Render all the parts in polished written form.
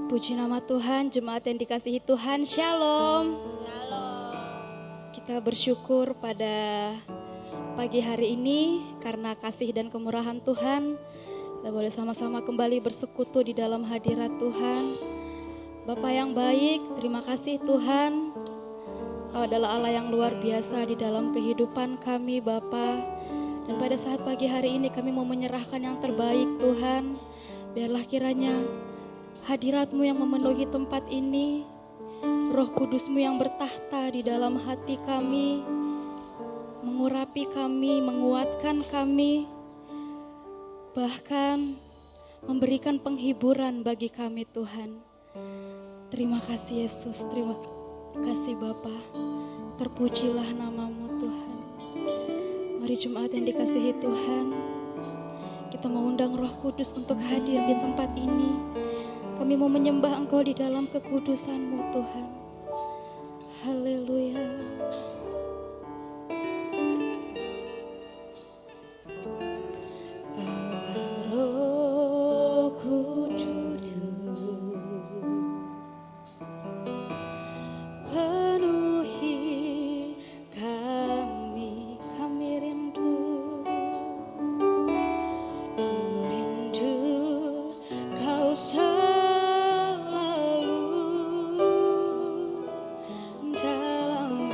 Puji nama Tuhan, jemaat yang dikasihi Tuhan, Shalom. Kita bersyukur pada pagi hari ini karena kasih dan kemurahan Tuhan. Kita boleh sama-sama kembali bersekutu di dalam hadirat Tuhan. Bapa yang baik, terima kasih Tuhan. Kau adalah Allah yang luar biasa di dalam kehidupan kami Bapa. Dan pada saat pagi hari ini kami mau menyerahkan yang terbaik Tuhan. Biarlah kiranya hadirat-Mu yang memenuhi tempat ini, Roh Kudus-Mu yang bertahta di dalam hati kami, mengurapi kami, menguatkan kami, bahkan memberikan penghiburan bagi kami Tuhan. Terima kasih Yesus, terima kasih Bapa. Terpujilah nama-Mu Tuhan. Mari jemaat yang dikasihi Tuhan, kita mau undang Roh Kudus untuk hadir di tempat ini. Kami mau menyembah Engkau di dalam kekudusan-Mu Tuhan. Haleluya. Roh Kudus, penuhi kami, kami rindu. Rindu Kau selalu dalam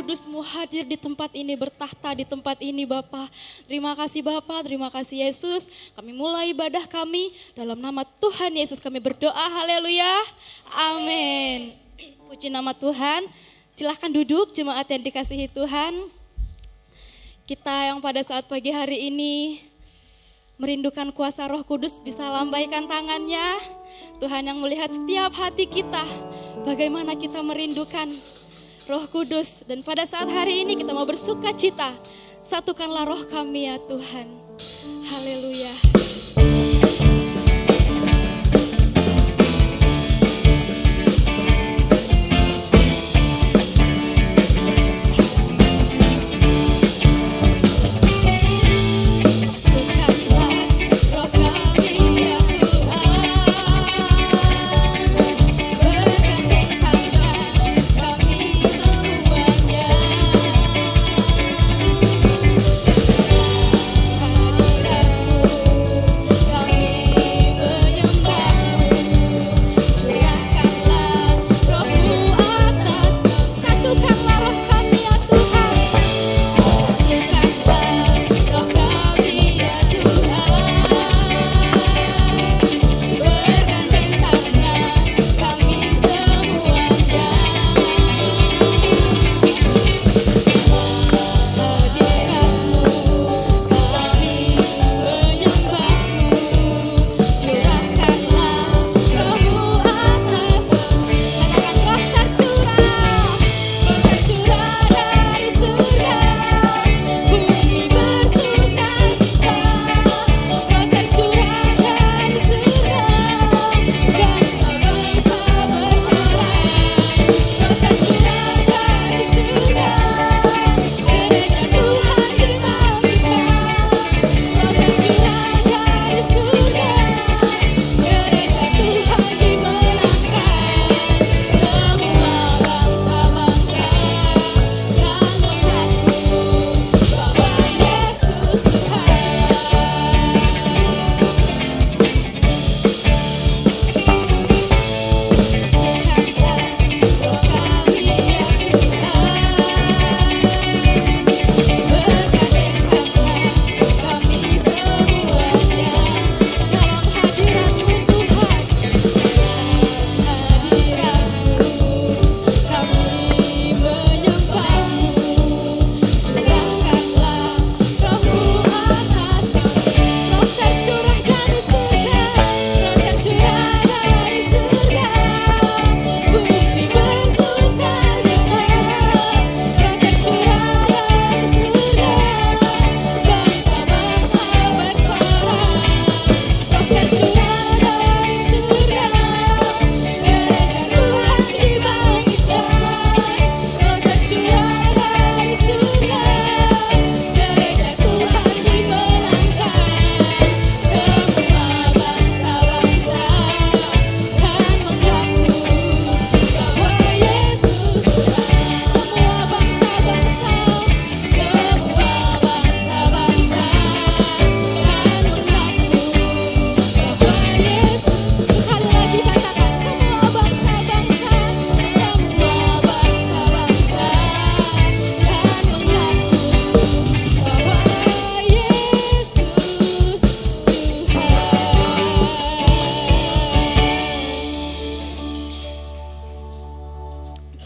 Kudus-Mu hadir di tempat ini, bertahta di tempat ini Bapa. Terima kasih Bapa, terima kasih Yesus. Kami mulai ibadah kami dalam nama Tuhan Yesus kami berdoa, haleluya, amin. Puji nama Tuhan, silahkan duduk jemaat yang dikasihi Tuhan. Kita yang pada saat pagi hari ini merindukan kuasa Roh Kudus bisa lambaikan tangannya. Tuhan yang melihat setiap hati kita, bagaimana kita merindukan Roh Kudus. Dan pada saat hari ini kita mau bersuka cita, satukanlah roh kami ya Tuhan. Haleluya.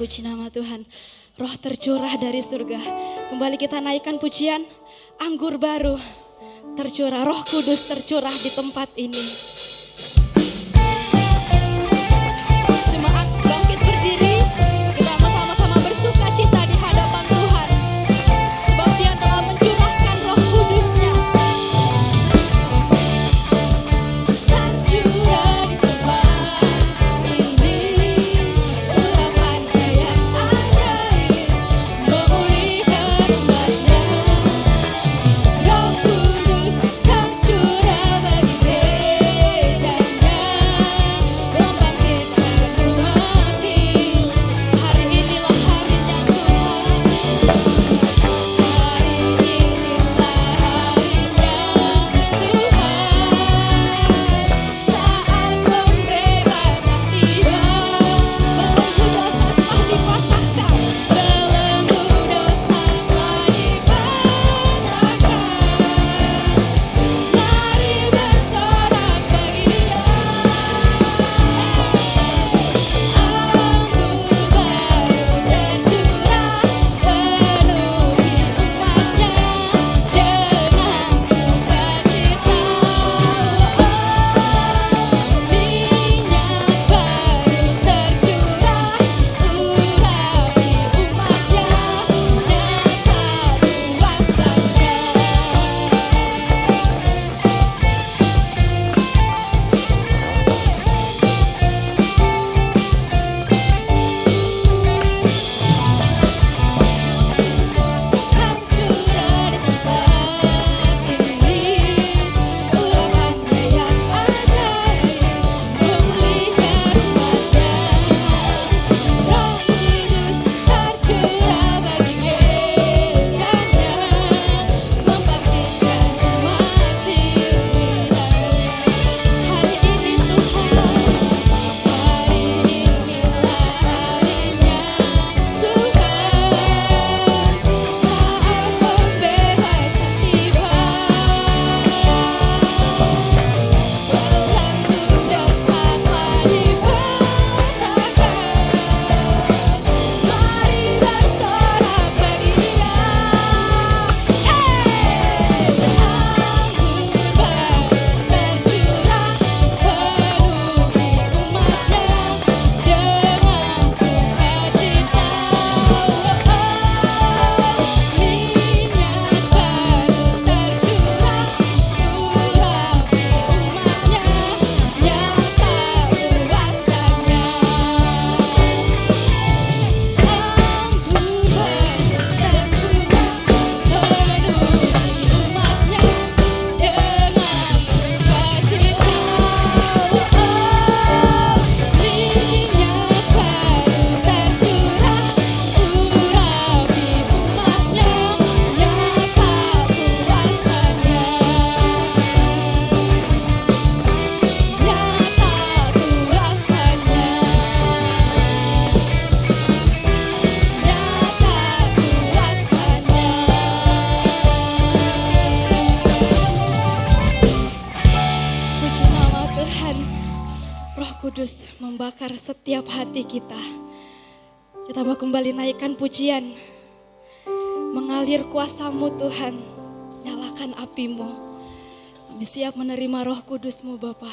Puji nama Tuhan, roh tercurah dari surga. Kembali kita naikkan pujian, anggur baru tercurah, Roh Kudus tercurah di tempat ini. Jemaat bangkit berdiri, kita sama-sama bersuka cita di hadapan Tuhan. Sebab Dia telah mencurahkan Roh Kudus-Nya. Tercurah di tempat ini, urapan yang ajaib, memulihkan umat-Nya. Roh Kudus tercurah bagi membakar setiap hati kita. Kita mau kembali naikkan pujian, mengalir kuasa-Mu Tuhan, nyalakan api-Mu. Kami siap menerima Roh Kudus-Mu Bapa.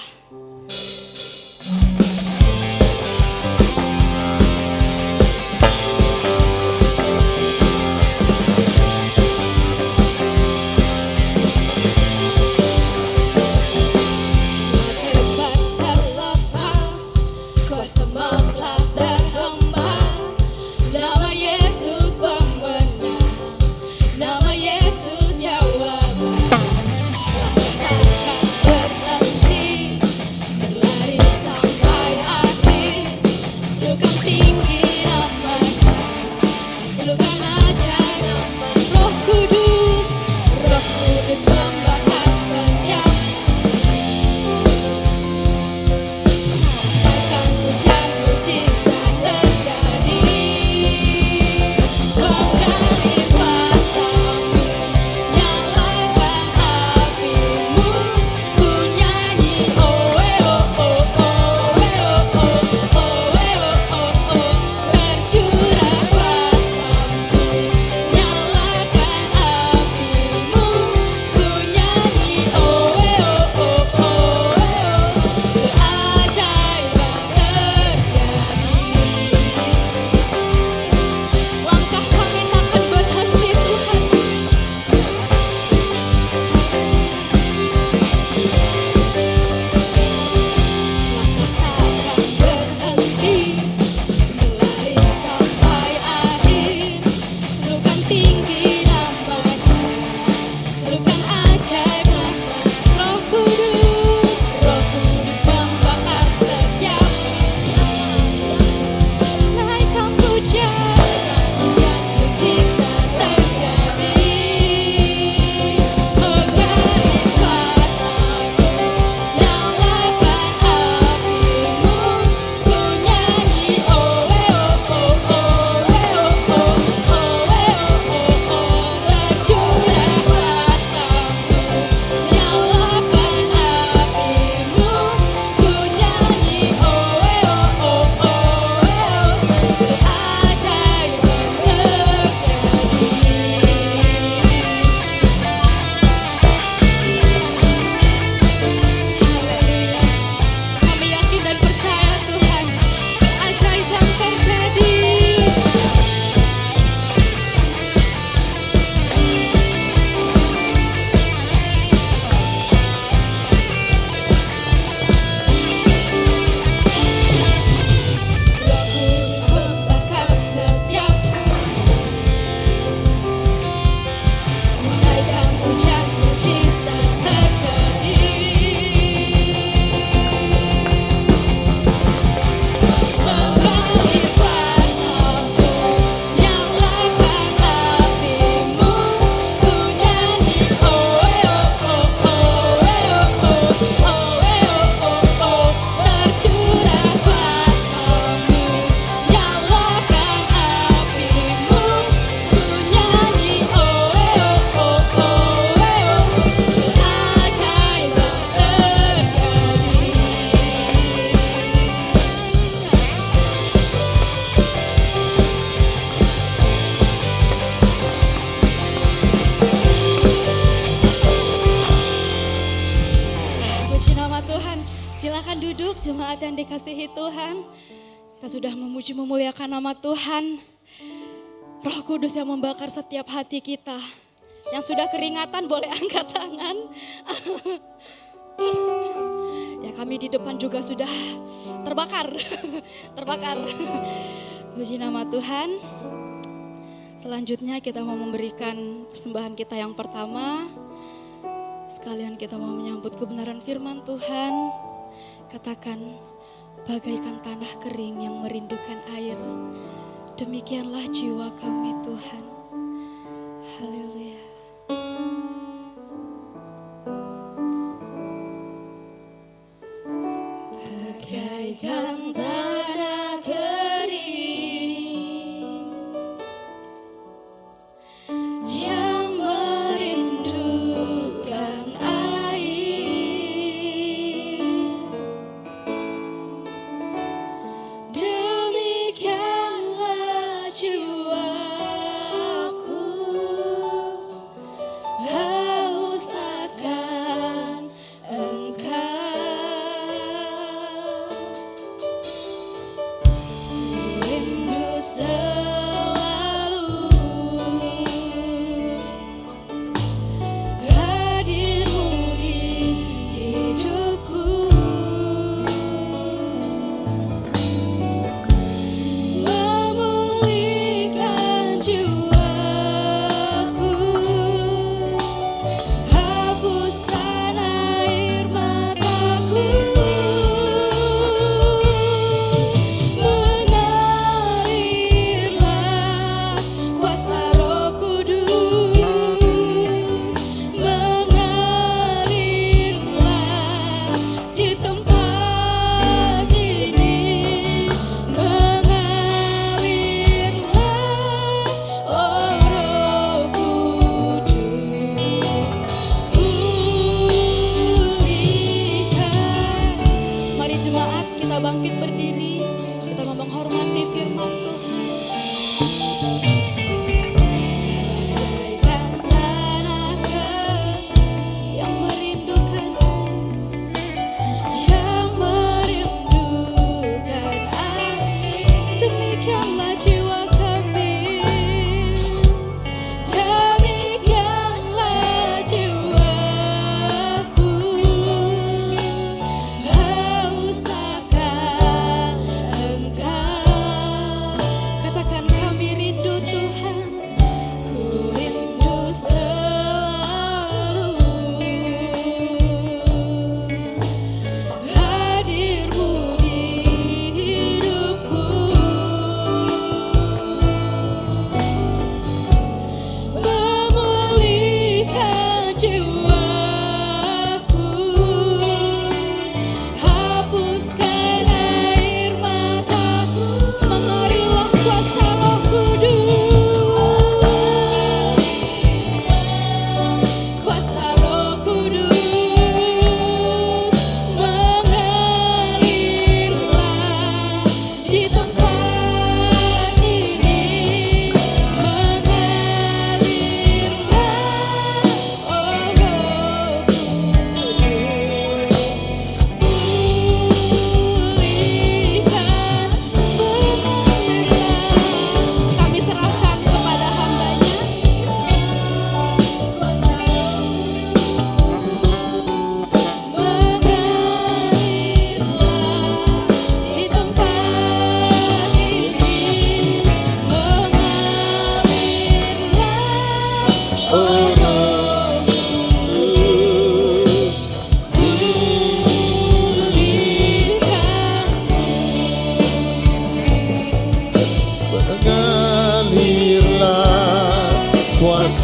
Silakan duduk jemaat yang dikasihi Tuhan. Kita sudah memuji memuliakan nama Tuhan. Roh Kudus yang membakar setiap hati kita. Yang sudah keringatan boleh angkat tangan. Ya kami di depan juga sudah terbakar. Terbakar. Puji nama Tuhan. Selanjutnya kita mau memberikan persembahan kita yang pertama. Sekalian kita mau menyambut kebenaran firman Tuhan. Katakan, bagaikan tanah kering yang merindukan air, demikianlah jiwa kami Tuhan. Haleluya. Bagaikan tanah kering yang merindukan air,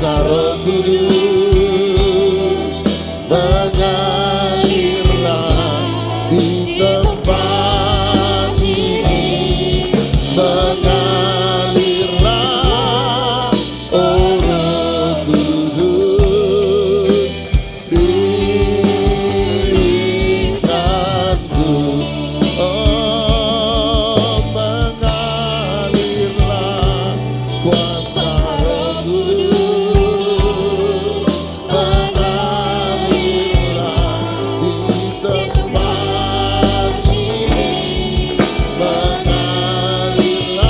kuasa Roh Kudus mengalirlah di tempat ini, mengalirlah, oh Roh Kudus dirikanku, oh mengalirlah kuasa Roh Kudus, mengalirlah di tempat ini, mengalirlah,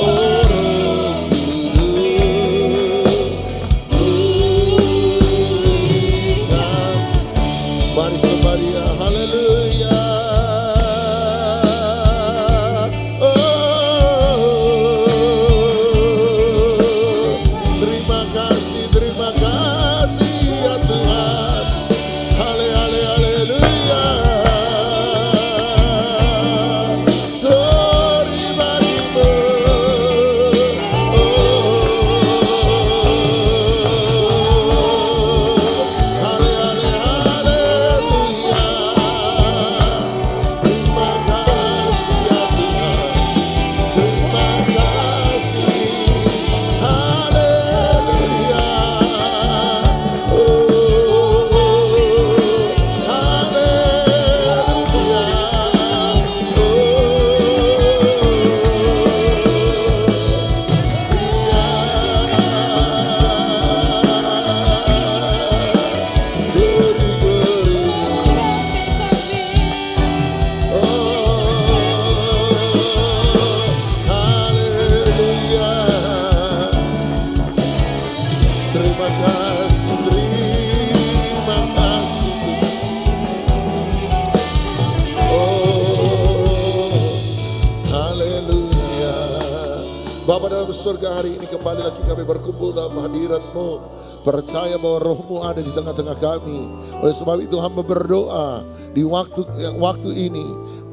oh Roh Kudus berikan. Mari sembah Dia, haleluya. Terima kasih ya Tuhan. Haleluya. Glory bagimu. Haleluya. Terima kasih ya Tuhan. Terima kasih. Haleluya. Terima kasih, terima kasih. Oh, haleluya. Bapa dalam surga, hari ini kembali lagi kami berkumpul dalam hadirat-Mu. Percaya bahwa Roh-Mu ada di tengah-tengah kami. Oleh sebab itu hamba berdoa di waktu ini,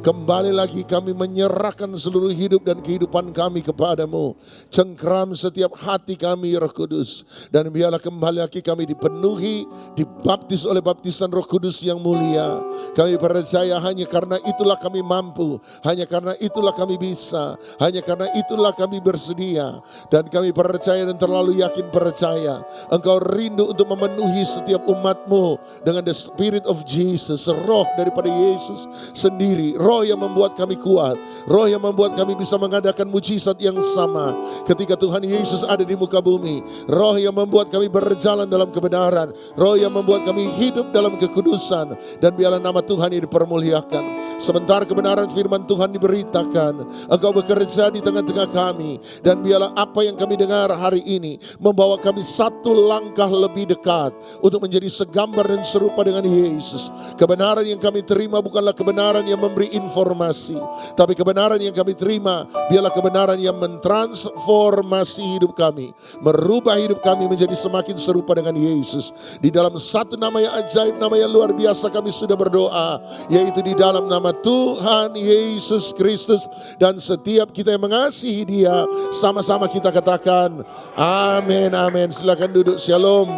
kembali lagi kami menyerahkan seluruh hidup dan kehidupan kami kepadamu. Cengkram setiap hati kami Roh Kudus. Dan biarlah kembali lagi kami dipenuhi, dibaptis oleh baptisan Roh Kudus yang mulia. Kami percaya hanya karena itulah kami mampu, hanya karena itulah kami bisa, hanya karena itulah kami bersedia. Dan kami percaya dan terlalu yakin percaya, Engkau rindu untuk memenuhi setiap umat-Mu dengan the Spirit of Jesus, roh daripada Yesus sendiri, roh yang membuat kami kuat, roh yang membuat kami bisa mengadakan mujizat yang sama ketika Tuhan Yesus ada di muka bumi, roh yang membuat kami berjalan dalam kebenaran, roh yang membuat kami hidup dalam kekudusan, dan biarlah nama Tuhan ini dipermuliakan. Sebentar kebenaran firman Tuhan diberitakan, Engkau bekerja di tengah-tengah kami, dan biarlah apa yang kami dengar hari ini membawa kami satu langkah lebih dekat untuk menjadi segambar dan serupa dengan Yesus. Kebenaran yang kami terima bukanlah kebenaran yang memberi informasi, tapi kebenaran yang kami terima biarlah kebenaran yang mentransformasi hidup kami, merubah hidup kami menjadi semakin serupa dengan Yesus. Di dalam satu nama yang ajaib, nama yang luar biasa kami sudah berdoa, yaitu di dalam nama Tuhan Yesus Kristus. Dan setiap kita yang mengasihi Dia, sama-sama kita katakan amin, amin. Silakan duduk, shalom.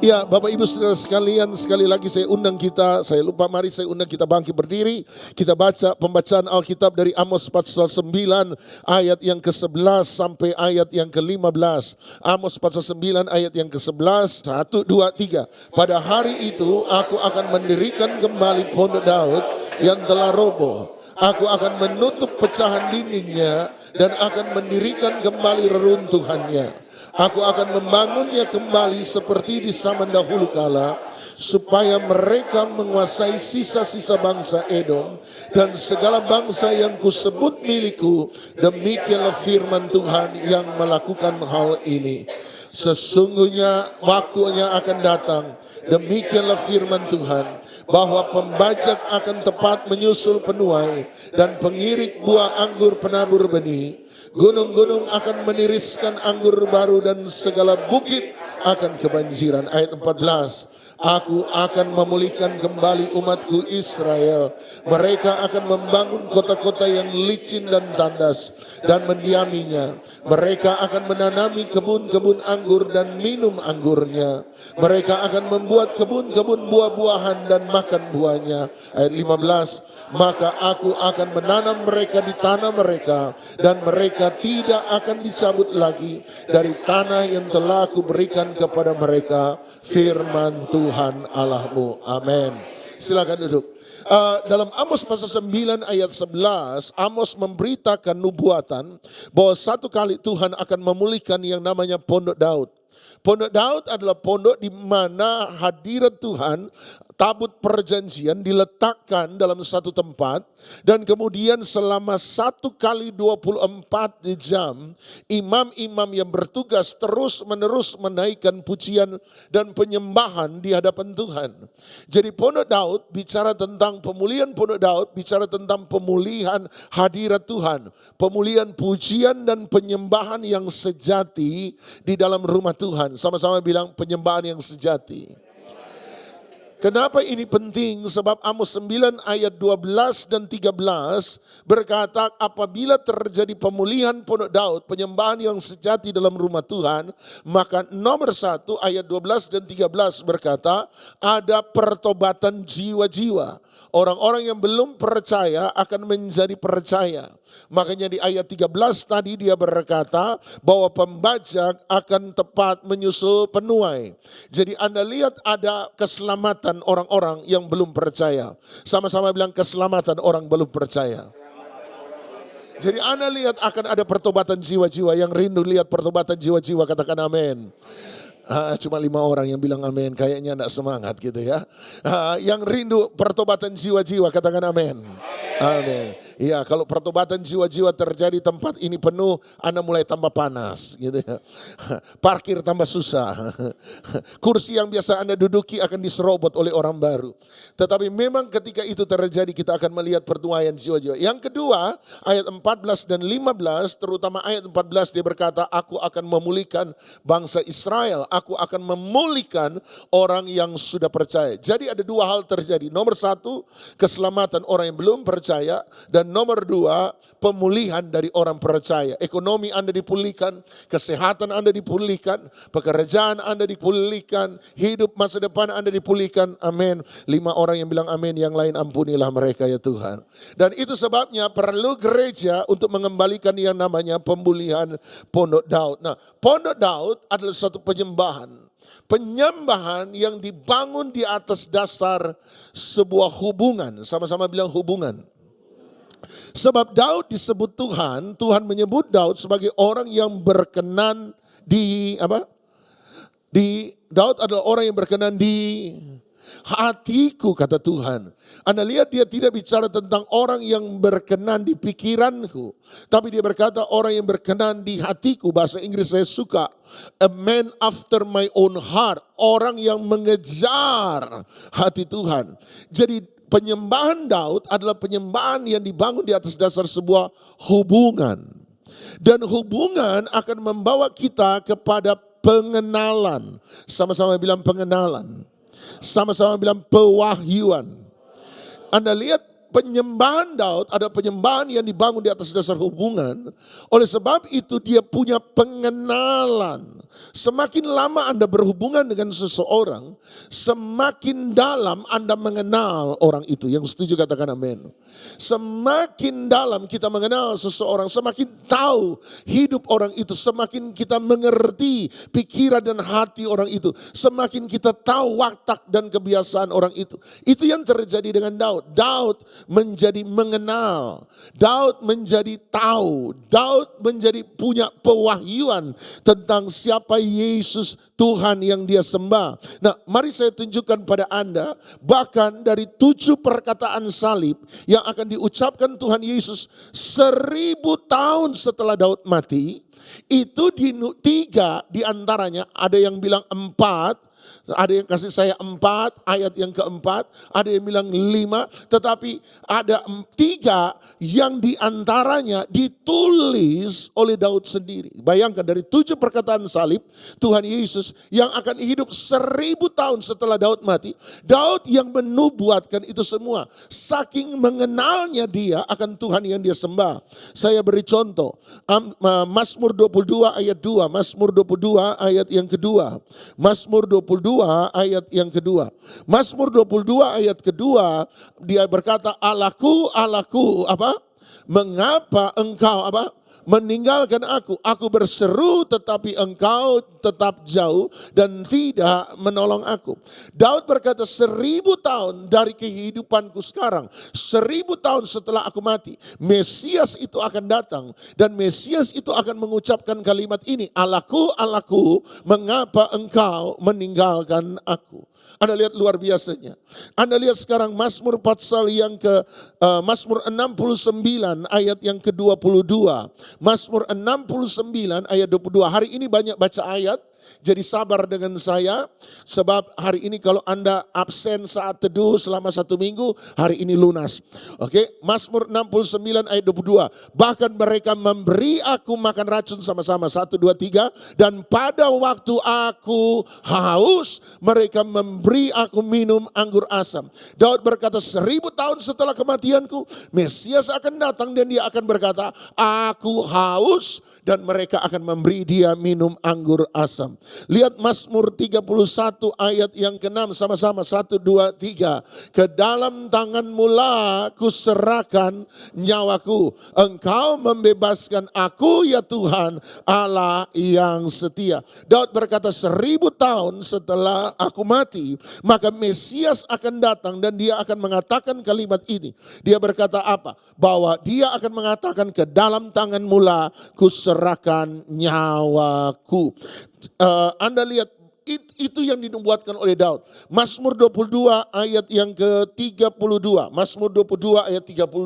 Ya, Bapak Ibu Saudara sekalian, sekali lagi saya undang kita, mari saya undang kita bangkit berdiri. Kita baca pembacaan Alkitab dari Amos pasal 9 ayat yang ke-11 sampai ayat yang ke-15. Amos pasal 9 ayat yang ke-11, 1, 2, 3. Pada hari itu aku akan mendirikan kembali pondok Daud yang telah roboh. Aku akan menutup pecahan dindingnya dan akan mendirikan kembali reruntuhannya. Aku akan membangunnya kembali seperti di zaman dahulu kala, supaya mereka menguasai sisa-sisa bangsa Edom dan segala bangsa yang kusebut milikku. Demikianlah firman Tuhan yang melakukan hal ini. Sesungguhnya waktunya akan datang, demikianlah firman Tuhan, bahwa pembajak akan tepat menyusul penuai dan pengirik buah anggur penabur benih. Gunung-gunung akan meniriskan anggur baru dan segala bukit akan kebanjiran. Ayat 14, aku akan memulihkan kembali umatku Israel. Mereka akan membangun kota-kota yang licin dan tandas dan mendiaminya. Mereka akan menanami kebun-kebun anggur dan minum anggurnya. Mereka akan membuat kebun-kebun buah-buahan dan makan buahnya. Ayat 15, maka aku akan menanam mereka di tanah mereka, dan mereka tidak akan dicabut lagi dari tanah yang telah aku berikan kepada mereka. Firman Tuhan Allahmu. Amin. Silakan duduk. Dalam Amos pasal 9 ayat 11, Amos memberitakan nubuatan bahwa satu kali Tuhan akan memulihkan yang namanya Pondok Daud. Pondok Daud adalah pondok di mana hadirat Tuhan, tabut perjanjian diletakkan dalam satu tempat, dan kemudian selama 1 kali 24 jam imam-imam yang bertugas terus menerus menaikkan pujian dan penyembahan di hadapan Tuhan. Jadi Pondok Daud bicara tentang pemulihan Pondok Daud, bicara tentang pemulihan hadirat Tuhan, pemulihan pujian dan penyembahan yang sejati di dalam rumah Tuhan. Sama-sama bilang penyembahan yang sejati. Kenapa ini penting? Sebab Amos 9 ayat 12 dan 13 berkata, apabila terjadi pemulihan Pondok Daud, penyembahan yang sejati dalam rumah Tuhan, maka nomor 1 ayat 12 dan 13 berkata, ada pertobatan jiwa-jiwa. Orang-orang yang belum percaya akan menjadi percaya. Makanya di ayat 13 tadi dia berkata bahwa pembajak akan tepat menyusul penuai. Jadi Anda lihat ada keselamatan orang-orang yang belum percaya. Sama-sama bilang keselamatan orang belum percaya. Jadi Anda lihat akan ada pertobatan jiwa-jiwa. Yang rindu lihat pertobatan jiwa-jiwa, katakan amin. Cuma 5 orang yang bilang amin, kayaknya enggak semangat gitu ya. Yang rindu pertobatan jiwa-jiwa, katakan amin. Amin. Iya, kalau pertobatan jiwa-jiwa terjadi tempat ini penuh, Anda mulai tambah panas gitu ya. Parkir tambah susah. Kursi yang biasa Anda duduki akan diserobot oleh orang baru. Tetapi memang ketika itu terjadi kita akan melihat pertuaian jiwa-jiwa. Yang kedua, ayat 14 dan 15, terutama ayat 14 dia berkata, aku akan memulihkan bangsa Israel. Aku akan memulihkan orang yang sudah percaya. Jadi ada 2 hal terjadi. Nomor 1, keselamatan orang yang belum percaya. Dan nomor 2, pemulihan dari orang percaya. Ekonomi Anda dipulihkan, kesehatan Anda dipulihkan, pekerjaan Anda dipulihkan, hidup masa depan Anda dipulihkan. Amin. 5 orang yang bilang amin, yang lain ampunilah mereka ya Tuhan. Dan itu sebabnya perlu gereja untuk mengembalikan yang namanya pemulihan Pondok Daud. Nah, Pondok Daud adalah suatu penyembahan. Penyembahan yang dibangun di atas dasar sebuah hubungan. Sama-sama bilang hubungan. Sebab Daud disebut Tuhan, Tuhan menyebut Daud sebagai orang yang berkenan di apa? Daud adalah orang yang berkenan di hatiku, kata Tuhan. Anda lihat dia tidak bicara tentang orang yang berkenan di pikiranku, tapi dia berkata orang yang berkenan di hatiku. Bahasa Inggris saya suka, a man after my own heart, orang yang mengejar hati Tuhan. Jadi penyembahan Daud adalah penyembahan yang dibangun di atas dasar sebuah hubungan. Dan hubungan akan membawa kita kepada pengenalan. Sama-sama bilang pengenalan. Sama-sama bilang pewahyuan. Anda lihat penyembahan Daud ada penyembahan yang dibangun di atas dasar hubungan. Oleh sebab itu dia punya pengenalan. Semakin lama Anda berhubungan dengan seseorang, semakin dalam Anda mengenal orang itu. Yang setuju katakan amin. Semakin dalam kita mengenal seseorang, semakin tahu hidup orang itu, semakin kita mengerti pikiran dan hati orang itu, semakin kita tahu watak dan kebiasaan orang itu. Itu yang terjadi dengan Daud. Daud menjadi mengenal, Daud menjadi tahu, Daud menjadi punya pewahyuan tentang siapa Yesus Tuhan yang dia sembah. Nah, mari saya tunjukkan pada Anda, bahkan dari 7 perkataan salib yang akan diucapkan Tuhan Yesus 1000 tahun setelah Daud mati, itu 3 diantaranya, ada yang bilang 4, Ada yang kasih saya 4, ayat yang keempat. Ada yang bilang 5. Tetapi ada 3 yang diantaranya ditulis oleh Daud sendiri. Bayangkan dari 7 perkataan salib Tuhan Yesus yang akan hidup 1000 tahun setelah Daud mati. Daud yang menubuatkan itu semua. Saking mengenalnya dia akan Tuhan yang dia sembah. Saya beri contoh. Mazmur 22 ayat 2. Mazmur 22 ayat yang kedua. Mazmur 22 ayat yang kedua. Mazmur 22 ayat kedua, dia berkata, Allahku, Allahku, apa? Mengapa engkau apa? Meninggalkan aku. Aku berseru tetapi engkau tetap jauh dan tidak menolong aku. Daud berkata 1000 tahun dari kehidupanku sekarang. 1000 tahun setelah aku mati. Mesias itu akan datang. Dan Mesias itu akan mengucapkan kalimat ini. Allahku, Allahku, mengapa engkau meninggalkan aku. Anda lihat luar biasanya. Anda lihat sekarang Mazmur pasal yang Mazmur 69 ayat yang ke-22. Mazmur 69 ayat 22. Hari ini banyak baca ayat. Jadi sabar dengan saya, sebab hari ini kalau Anda absen saat teduh selama 1 minggu, hari ini lunas. Oke, Mazmur 69 ayat 22. Bahkan mereka memberi aku makan racun sama-sama, 1, 2, 3. Dan pada waktu aku haus, mereka memberi aku minum anggur asam. Daud berkata 1000 tahun setelah kematianku, Mesias akan datang dan dia akan berkata, aku haus, dan mereka akan memberi dia minum anggur asam. Lihat Mazmur 31 ayat yang ke-6 sama-sama 1, 2, 3. Ke dalam tangan-Mu lah kuserahkan nyawaku. Engkau membebaskan aku ya Tuhan Allah yang setia. Daud berkata 1000 tahun setelah aku mati, maka Mesias akan datang dan dia akan mengatakan kalimat ini. Dia berkata apa? Bahwa dia akan mengatakan ke dalam tangan-Mu lah kuserahkan nyawaku. Anda lihat itu yang dinubuatkan oleh Daud. Mazmur 22 ayat yang ke-32. Mazmur 22 ayat 32.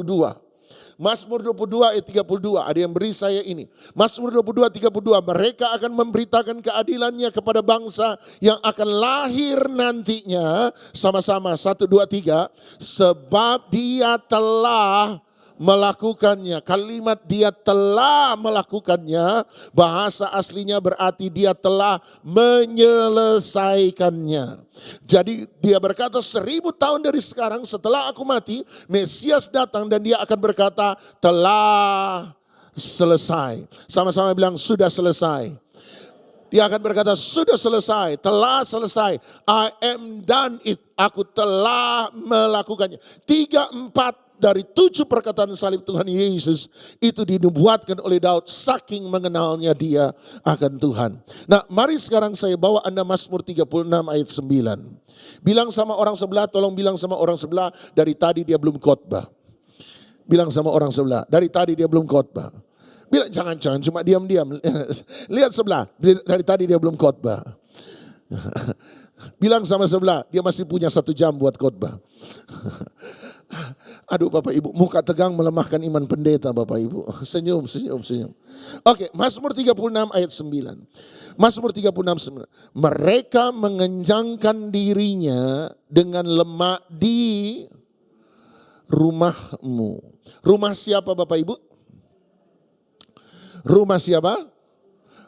Mazmur 22 ayat 32. Ada yang beri saya ini. Mazmur 22 32. Mereka akan memberitakan keadilannya kepada bangsa yang akan lahir nantinya. Sama-sama 1, 2, 3. Sebab dia telah melakukannya. Kalimat dia telah melakukannya, bahasa aslinya berarti dia telah menyelesaikannya. Jadi dia berkata 1000 tahun dari sekarang setelah aku mati, Mesias datang dan dia akan berkata telah selesai. Sama-sama bilang sudah selesai. Dia akan berkata sudah selesai, telah selesai. I am done it. Aku telah melakukannya. 3, 4 dari 7 perkataan salib Tuhan Yesus itu dinubuatkan oleh Daud saking mengenalnya dia akan Tuhan. Nah, mari sekarang saya bawa Anda Mazmur 36 ayat 9. Bilang sama orang sebelah, tolong bilang sama orang sebelah, dari tadi dia belum khotbah. Bilang sama orang sebelah, dari tadi dia belum khotbah. Bilang jangan cuma diam-diam. Lihat sebelah, dari tadi dia belum khotbah. Bilang sama sebelah, dia masih punya 1 jam buat khotbah. Aduh Bapak Ibu, muka tegang melemahkan iman pendeta Bapak Ibu. Senyum. Oke, Mazmur 36 ayat 9. Mazmur 36 9. Mereka mengenyangkan dirinya dengan lemak di rumah-Mu. Rumah siapa Bapak Ibu? Rumah siapa?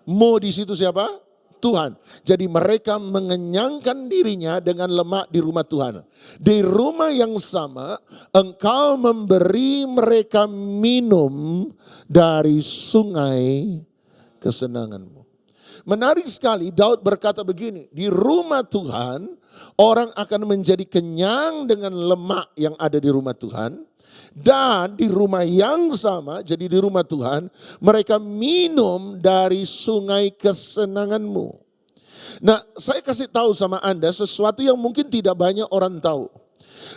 Mu di situ siapa? Tuhan. Jadi mereka mengenyangkan dirinya dengan lemak di rumah Tuhan. Di rumah yang sama, Engkau memberi mereka minum dari sungai kesenangan-Mu. Menarik sekali, Daud berkata begini, di rumah Tuhan orang akan menjadi kenyang dengan lemak yang ada di rumah Tuhan. Dan di rumah yang sama, jadi di rumah Tuhan, mereka minum dari sungai kesenangan-Mu. Nah, saya kasih tahu sama Anda sesuatu yang mungkin tidak banyak orang tahu.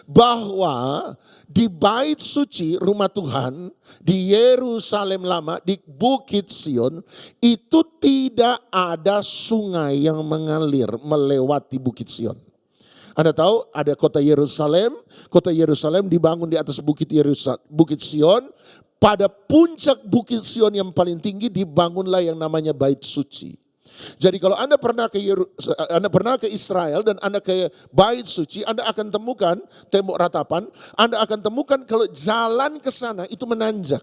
Bahwa di bait suci rumah Tuhan, di Yerusalem lama, di Bukit Sion, itu tidak ada sungai yang mengalir melewati Bukit Sion. Anda tahu ada kota Yerusalem dibangun di atas Bukit Sion. Pada puncak Bukit Sion yang paling tinggi dibangunlah yang namanya Bait Suci. Jadi kalau Anda pernah ke Israel dan Anda ke Bait Suci, Anda akan temukan tembok ratapan, Anda akan temukan kalau jalan ke sana itu menanjak.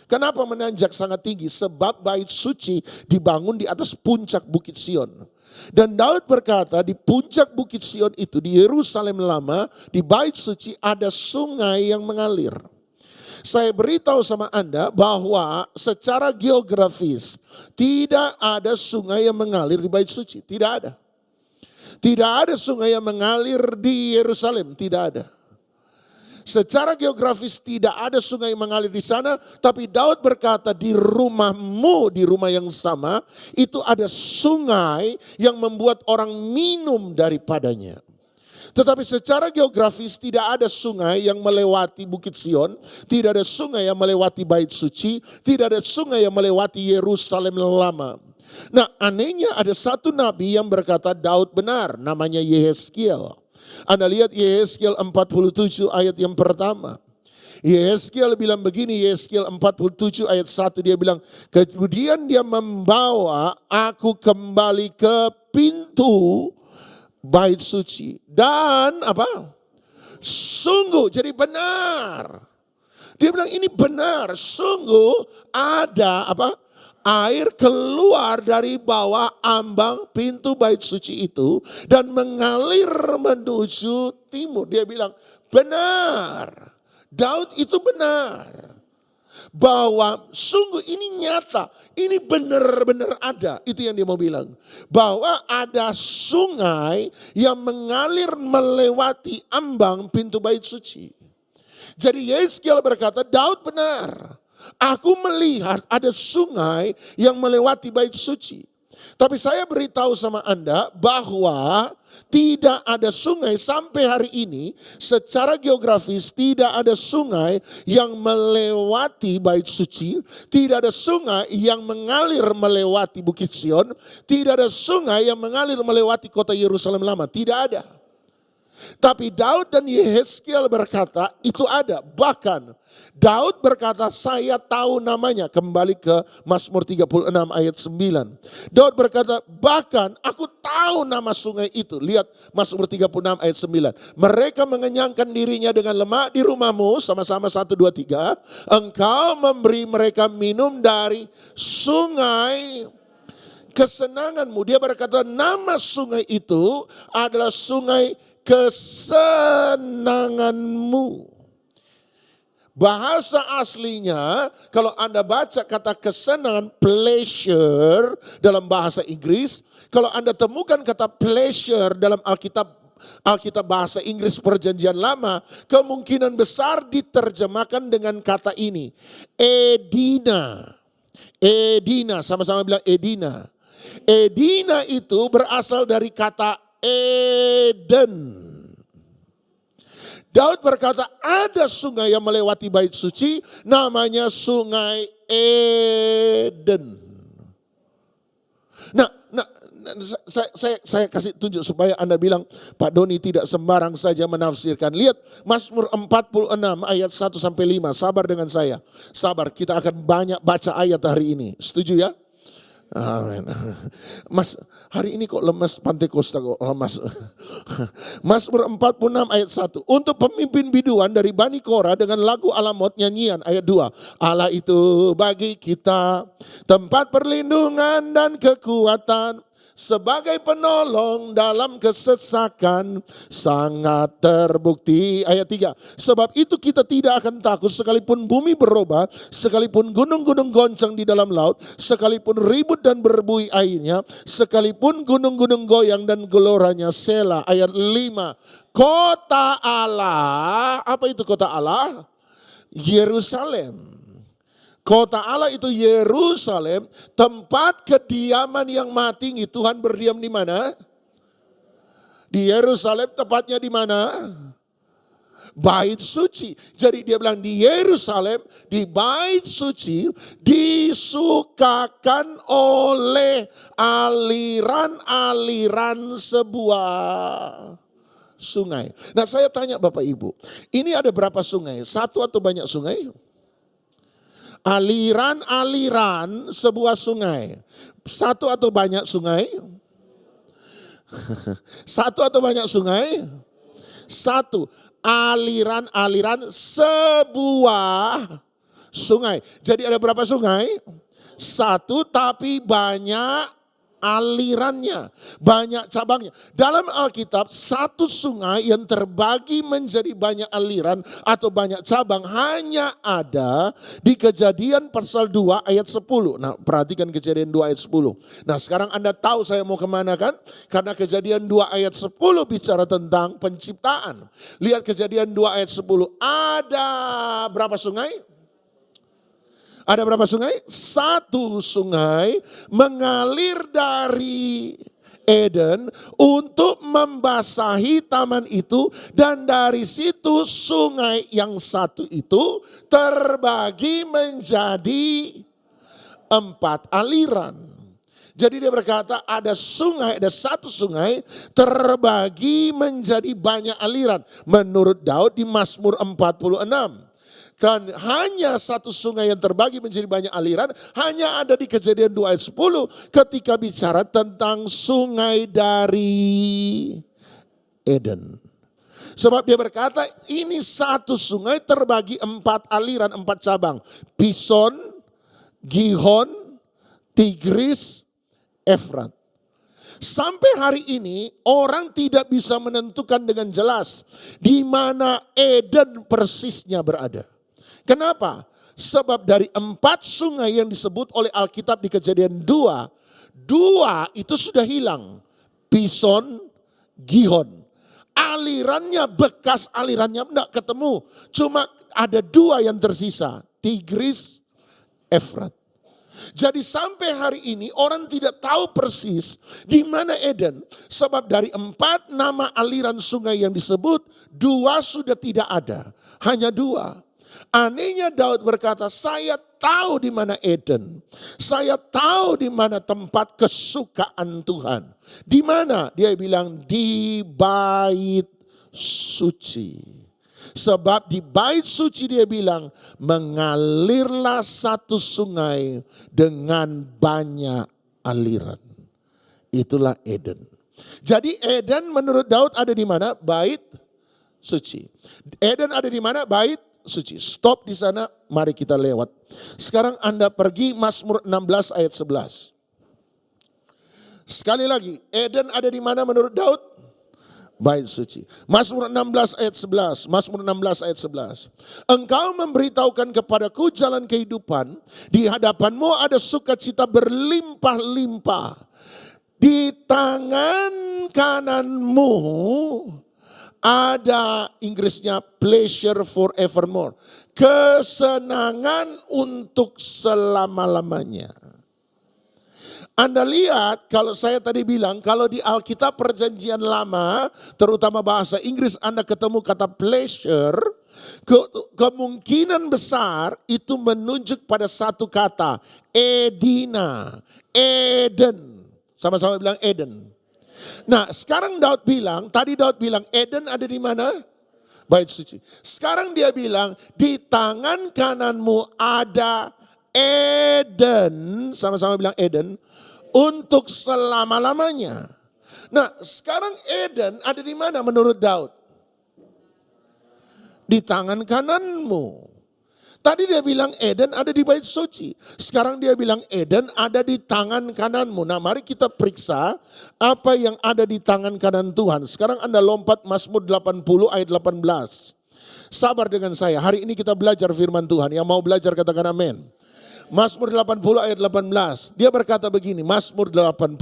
Kenapa menanjak sangat tinggi? Sebab Bait Suci dibangun di atas puncak Bukit Sion. Dan Daud berkata di puncak Bukit Sion itu, di Yerusalem lama, di Bait Suci ada sungai yang mengalir. Saya beritahu sama Anda bahwa secara geografis tidak ada sungai yang mengalir di Bait Suci. Tidak ada. Tidak ada sungai yang mengalir di Yerusalem. Tidak ada. Secara geografis tidak ada sungai yang mengalir di sana. Tapi Daud berkata di rumahmu, di rumah yang sama, itu ada sungai yang membuat orang minum daripadanya. Tetapi secara geografis tidak ada sungai yang melewati Bukit Sion, tidak ada sungai yang melewati Bait Suci, tidak ada sungai yang melewati Yerusalem lama. Nah, anehnya ada satu nabi yang berkata Daud benar, namanya Yehezkiel. Anda lihat Yehezkiel 47 ayat yang pertama. Yehezkiel bilang begini, Yehezkiel 47 ayat 1 dia bilang, kemudian dia membawa aku kembali ke pintu Bait Suci dan apa? Sungguh, jadi benar. Dia bilang ini benar, sungguh ada apa? Air keluar dari bawah ambang pintu Bait Suci itu dan mengalir menuju timur. Dia bilang benar. Daud itu benar. Bahwa sungguh ini nyata, ini benar-benar ada. Itu yang dia mau bilang. Bahwa ada sungai yang mengalir melewati ambang pintu Bait Suci. Jadi Yehezkiel berkata, Daud benar. Aku melihat ada sungai yang melewati Bait Suci. Tapi saya beritahu sama Anda bahwa tidak ada sungai sampai hari ini secara geografis, tidak ada sungai yang melewati Bait Suci, tidak ada sungai yang mengalir melewati Bukit Sion, tidak ada sungai yang mengalir melewati kota Yerusalem lama, tidak ada. Tapi Daud dan Yehezkiel berkata itu ada. Bahkan Daud berkata saya tahu namanya. Kembali ke Mazmur 36 ayat 9. Daud berkata bahkan aku tahu nama sungai itu. Lihat Mazmur 36 ayat 9. Mereka mengenyangkan dirinya dengan lemak di rumahmu. Sama-sama 1, 2, 3. Engkau memberi mereka minum dari sungai kesenanganmu. Dia berkata nama sungai itu adalah sungai kesenanganmu. Bahasa aslinya kalau Anda baca kata kesenangan, pleasure dalam bahasa Inggris. Kalau Anda temukan kata pleasure dalam Alkitab bahasa Inggris Perjanjian Lama, kemungkinan besar diterjemahkan dengan kata ini. Edina. Edina, sama-sama bilang Edina. Edina itu berasal dari kata Eden. Daud berkata ada sungai yang melewati Bait Suci namanya Sungai Eden. Nah, saya kasih tunjuk supaya Anda bilang Pak Doni tidak sembarang saja menafsirkan. Lihat Mazmur 46 ayat 1 sampai 5. Sabar dengan saya. Sabar, kita akan banyak baca ayat hari ini. Setuju ya? Amin. Mas, hari ini kok lemas, Pantekosta kok lemas. Mazmur 46 ayat 1. Untuk pemimpin biduan dari Bani Korah dengan lagu Alamot nyanyian ayat 2. Allah itu bagi kita tempat perlindungan dan kekuatan. Sebagai penolong dalam kesesakan sangat terbukti. Ayat 3. Sebab itu kita tidak akan takut sekalipun bumi berubah, sekalipun gunung-gunung goncang di dalam laut, sekalipun ribut dan berbui airnya, sekalipun gunung-gunung goyang dan geloranya. Sela. Ayat 5. Kota Allah. Apa itu kota Allah? Yerusalem. Kota Allah itu Yerusalem, tempat kediaman yang maha tinggi. Tuhan berdiam di mana? Di Yerusalem, tepatnya di mana? Bait Suci. Jadi dia bilang di Yerusalem, di Bait Suci disukakan oleh aliran-aliran sebuah sungai. Nah, saya tanya Bapak Ibu, ini ada berapa sungai? Satu atau banyak sungai? aliran-aliran sebuah sungai. Satu atau banyak sungai? Satu atau banyak sungai? Satu. Aliran-aliran sebuah sungai. Jadi ada berapa sungai? Satu tapi banyak alirannya, banyak cabangnya. Dalam Alkitab satu sungai yang terbagi menjadi banyak aliran atau banyak cabang hanya ada di Kejadian pasal 2 ayat 10. Nah perhatikan Kejadian 2 ayat 10. Nah sekarang Anda tahu saya mau kemana kan? Karena Kejadian 2 ayat 10 bicara tentang penciptaan. Lihat Kejadian 2 ayat 10. Ada berapa sungai? Ada berapa sungai? Satu sungai mengalir dari Eden untuk membasahi taman itu. Dan dari situ sungai yang satu itu terbagi menjadi 4 aliran. Jadi dia berkata ada sungai, ada satu sungai terbagi menjadi banyak aliran. Menurut Daud di Mazmur 46. Dan hanya satu sungai yang terbagi menjadi banyak aliran hanya ada di Kejadian 2 ayat 10 ketika bicara tentang sungai dari Eden. Sebab dia berkata ini satu sungai terbagi 4 aliran, 4 cabang. Pison, Gihon, Tigris, Efrat. Sampai hari ini orang tidak bisa menentukan dengan jelas di mana Eden persisnya berada. Kenapa? Sebab dari 4 sungai yang disebut oleh Alkitab di Kejadian 2, 2 itu sudah hilang. Pison, Gihon. Alirannya, bekas alirannya tidak ketemu. Cuma ada 2 yang tersisa. Tigris, Efrat. Jadi sampai hari ini orang tidak tahu persis di mana Eden. Sebab dari 4 nama aliran sungai yang disebut, 2 sudah tidak ada. Hanya 2. Anehnya Daud berkata, saya tahu di mana Eden. Saya tahu di mana tempat kesukaan Tuhan. Di mana? Dia bilang di bait suci. Sebab di bait suci dia bilang mengalirlah satu sungai dengan banyak aliran. Itulah Eden. Jadi Eden menurut Daud ada di mana? Bait suci. Eden ada di mana? Bait suci. Stop di sana, mari kita lewat. Sekarang Anda pergi Mazmur 16 ayat 11. Sekali lagi, Eden ada di mana menurut Daud? Bait suci. Mazmur 16 ayat 11. Mazmur 16 ayat 11. Engkau memberitahukan kepadaku jalan kehidupan. Di hadapanmu ada sukacita berlimpah-limpah. Di tangan kananmu ada Inggrisnya pleasure forevermore. Kesenangan untuk selama-lamanya. Anda lihat kalau saya tadi bilang kalau di Alkitab perjanjian lama terutama bahasa Inggris Anda ketemu kata pleasure. Kemungkinan besar itu menunjuk pada satu kata. Edina. Eden. Sama-sama bilang Eden. Nah sekarang tadi Daud bilang Eden ada di mana? Bait suci. Sekarang dia bilang di tangan kananmu ada Eden. Sama-sama bilang Eden. Untuk selama-lamanya. Nah sekarang Eden ada di mana menurut Daud? Di tangan kananmu. Tadi dia bilang Eden ada di bait suci. Sekarang dia bilang Eden ada di tangan kananmu. Nah mari kita periksa apa yang ada di tangan kanan Tuhan. Sekarang Anda lompat Mazmur 80 ayat 18. Sabar dengan saya. Hari ini kita belajar firman Tuhan. Yang mau belajar katakan amin. Mazmur 80 ayat 18. Dia berkata begini. Mazmur 80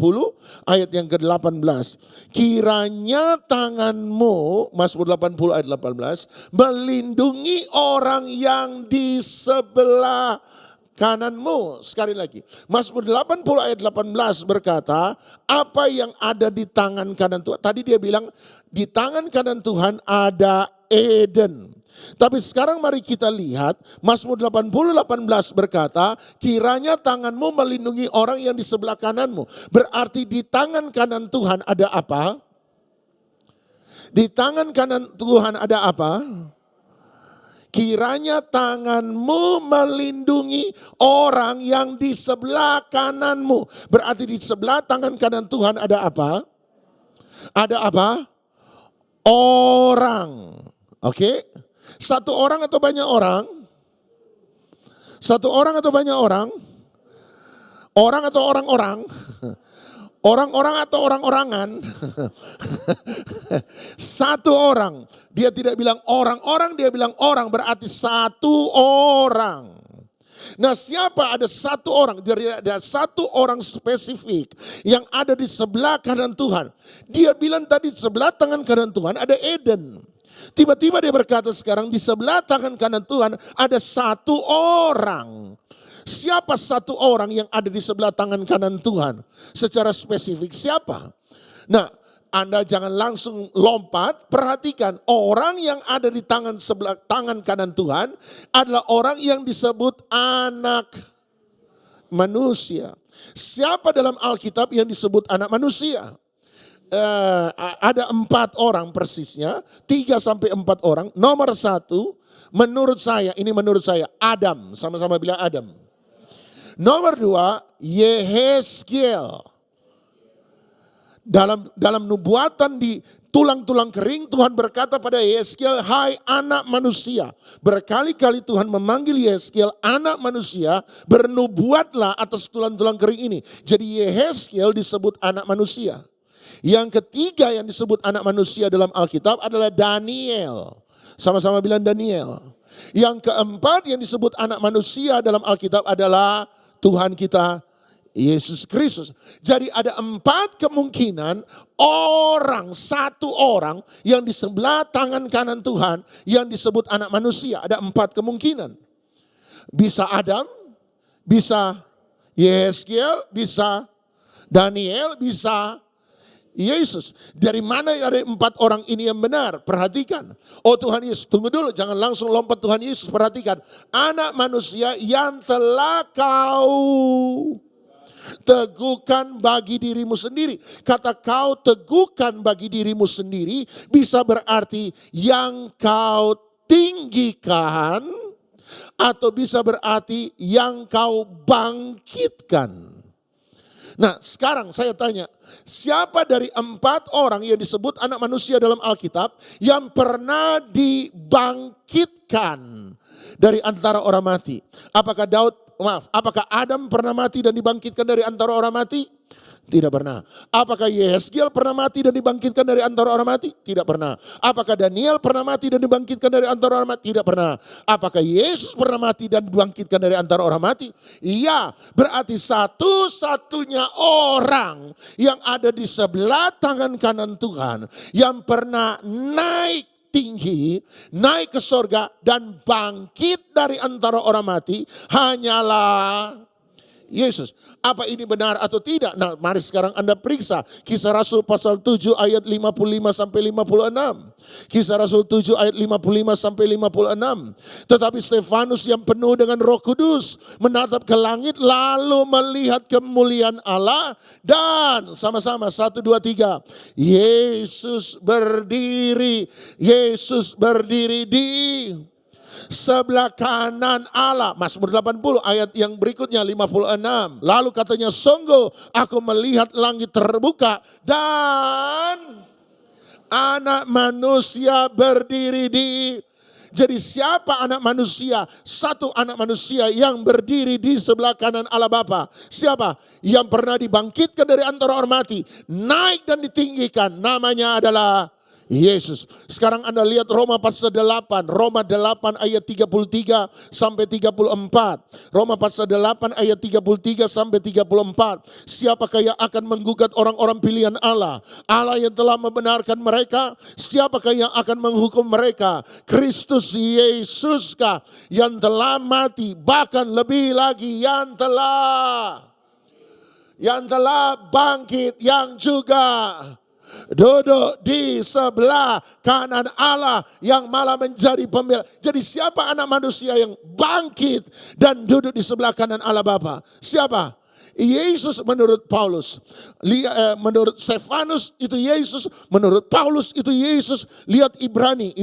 ayat yang ke-18. Kiranya tanganmu, Mazmur 80 ayat 18, melindungi orang yang di sebelah kananmu. Sekali lagi. Mazmur 80 ayat 18 berkata, apa yang ada di tangan kanan Tuhan. Tadi dia bilang di tangan kanan Tuhan ada Eden. Tapi sekarang mari kita lihat Mazmur 80:18 berkata, kiranya tanganmu melindungi orang yang di sebelah kananmu. Berarti di tangan kanan Tuhan ada apa? Di tangan kanan Tuhan ada apa? kiranya tanganmu melindungi orang yang di sebelah kananmu. Berarti di sebelah tangan kanan Tuhan ada apa? Ada apa? Orang. Oke? Satu orang atau banyak orang? Satu orang atau banyak orang? Orang atau orang-orang? Orang-orang atau orang-orangan? Satu orang. Dia tidak bilang orang-orang, dia bilang orang, berarti satu orang. Nah, siapa? Ada satu orang. Ada satu orang spesifik yang ada di sebelah kanan Tuhan. Dia bilang tadi sebelah tangan kanan Tuhan ada Eden. Tiba-tiba dia berkata sekarang di sebelah tangan kanan Tuhan ada satu orang. Siapa satu orang yang ada di sebelah tangan kanan Tuhan? Secara spesifik siapa? Nah, Anda jangan langsung lompat, perhatikan orang yang ada di sebelah tangan kanan Tuhan adalah orang yang disebut anak manusia. Siapa dalam Alkitab yang disebut anak manusia? Ada 4 orang persisnya, 3-4 orang. Nomor 1, menurut saya, Adam, sama-sama bilang Adam. Nomor 2, Yehezkiel. Dalam nubuatan di tulang-tulang kering, Tuhan berkata pada Yehezkiel, hai anak manusia. Berkali-kali Tuhan memanggil Yehezkiel anak manusia, bernubuatlah atas tulang-tulang kering ini. Jadi Yehezkiel disebut anak manusia. Yang ketiga yang disebut anak manusia dalam Alkitab adalah Daniel. Sama-sama bilang Daniel. Yang keempat yang disebut anak manusia dalam Alkitab adalah Tuhan kita Yesus Kristus. Jadi ada 4 kemungkinan orang, satu orang yang di sebelah tangan kanan Tuhan yang disebut anak manusia. Ada 4 kemungkinan. Bisa Adam, bisa Yehezkiel, bisa Daniel, bisa Yesus. Dari mana ada 4 orang ini yang benar? Perhatikan. Oh Tuhan Yesus, tunggu dulu, jangan langsung lompat Tuhan Yesus. Perhatikan, anak manusia yang telah kau teguhkan bagi dirimu sendiri. Kata kau teguhkan bagi dirimu sendiri bisa berarti yang kau tinggikan, atau bisa berarti yang kau bangkitkan. Nah, sekarang saya tanya, siapa dari 4 orang yang disebut anak manusia dalam Alkitab yang pernah dibangkitkan dari antara orang mati? Apakah Adam pernah mati dan dibangkitkan dari antara orang mati? Tidak pernah. Apakah Yehezkiel pernah mati dan dibangkitkan dari antara orang mati? Tidak pernah. Apakah Daniel pernah mati dan dibangkitkan dari antara orang mati? Tidak pernah. Apakah Yesus pernah mati dan dibangkitkan dari antara orang mati? Iya, berarti satu-satunya orang yang ada di sebelah tangan kanan Tuhan yang pernah naik tinggi, naik ke sorga dan bangkit dari antara orang mati hanyalah Yesus. Apa ini benar atau tidak? Nah, mari sekarang Anda periksa Kisah Rasul pasal 7 ayat 55 sampai 56. Kisah Rasul 7 ayat 55 sampai 56. Tetapi Stefanus yang penuh dengan Roh Kudus menatap ke langit lalu melihat kemuliaan Allah dan sama-sama 1 2 3 Yesus berdiri di sebelah kanan Allah. Mazmur 80 ayat yang berikutnya 56. Lalu katanya, sungguh aku melihat langit terbuka dan anak manusia berdiri di. Jadi siapa anak manusia? Satu anak manusia yang berdiri di sebelah kanan Allah Bapa. Siapa? Yang pernah dibangkitkan dari antara orang mati, naik dan ditinggikan. Namanya adalah Yesus. Sekarang Anda lihat Roma pasal 8. Roma 8 ayat 33 sampai 34. Roma pasal 8 ayat 33 sampai 34. Siapakah yang akan menggugat orang-orang pilihan Allah? Allah yang telah membenarkan mereka. Siapakah yang akan menghukum mereka? Kristus Yesuskah yang telah mati, bahkan lebih lagi yang telah bangkit, yang juga duduk di sebelah kanan Allah yang malah menjadi pembela. Jadi siapa anak manusia yang bangkit dan duduk di sebelah kanan Allah Bapa? Siapa? Yesus menurut Paulus. Menurut Stefanus itu Yesus, menurut Paulus itu Yesus. Lihat Ibrani 1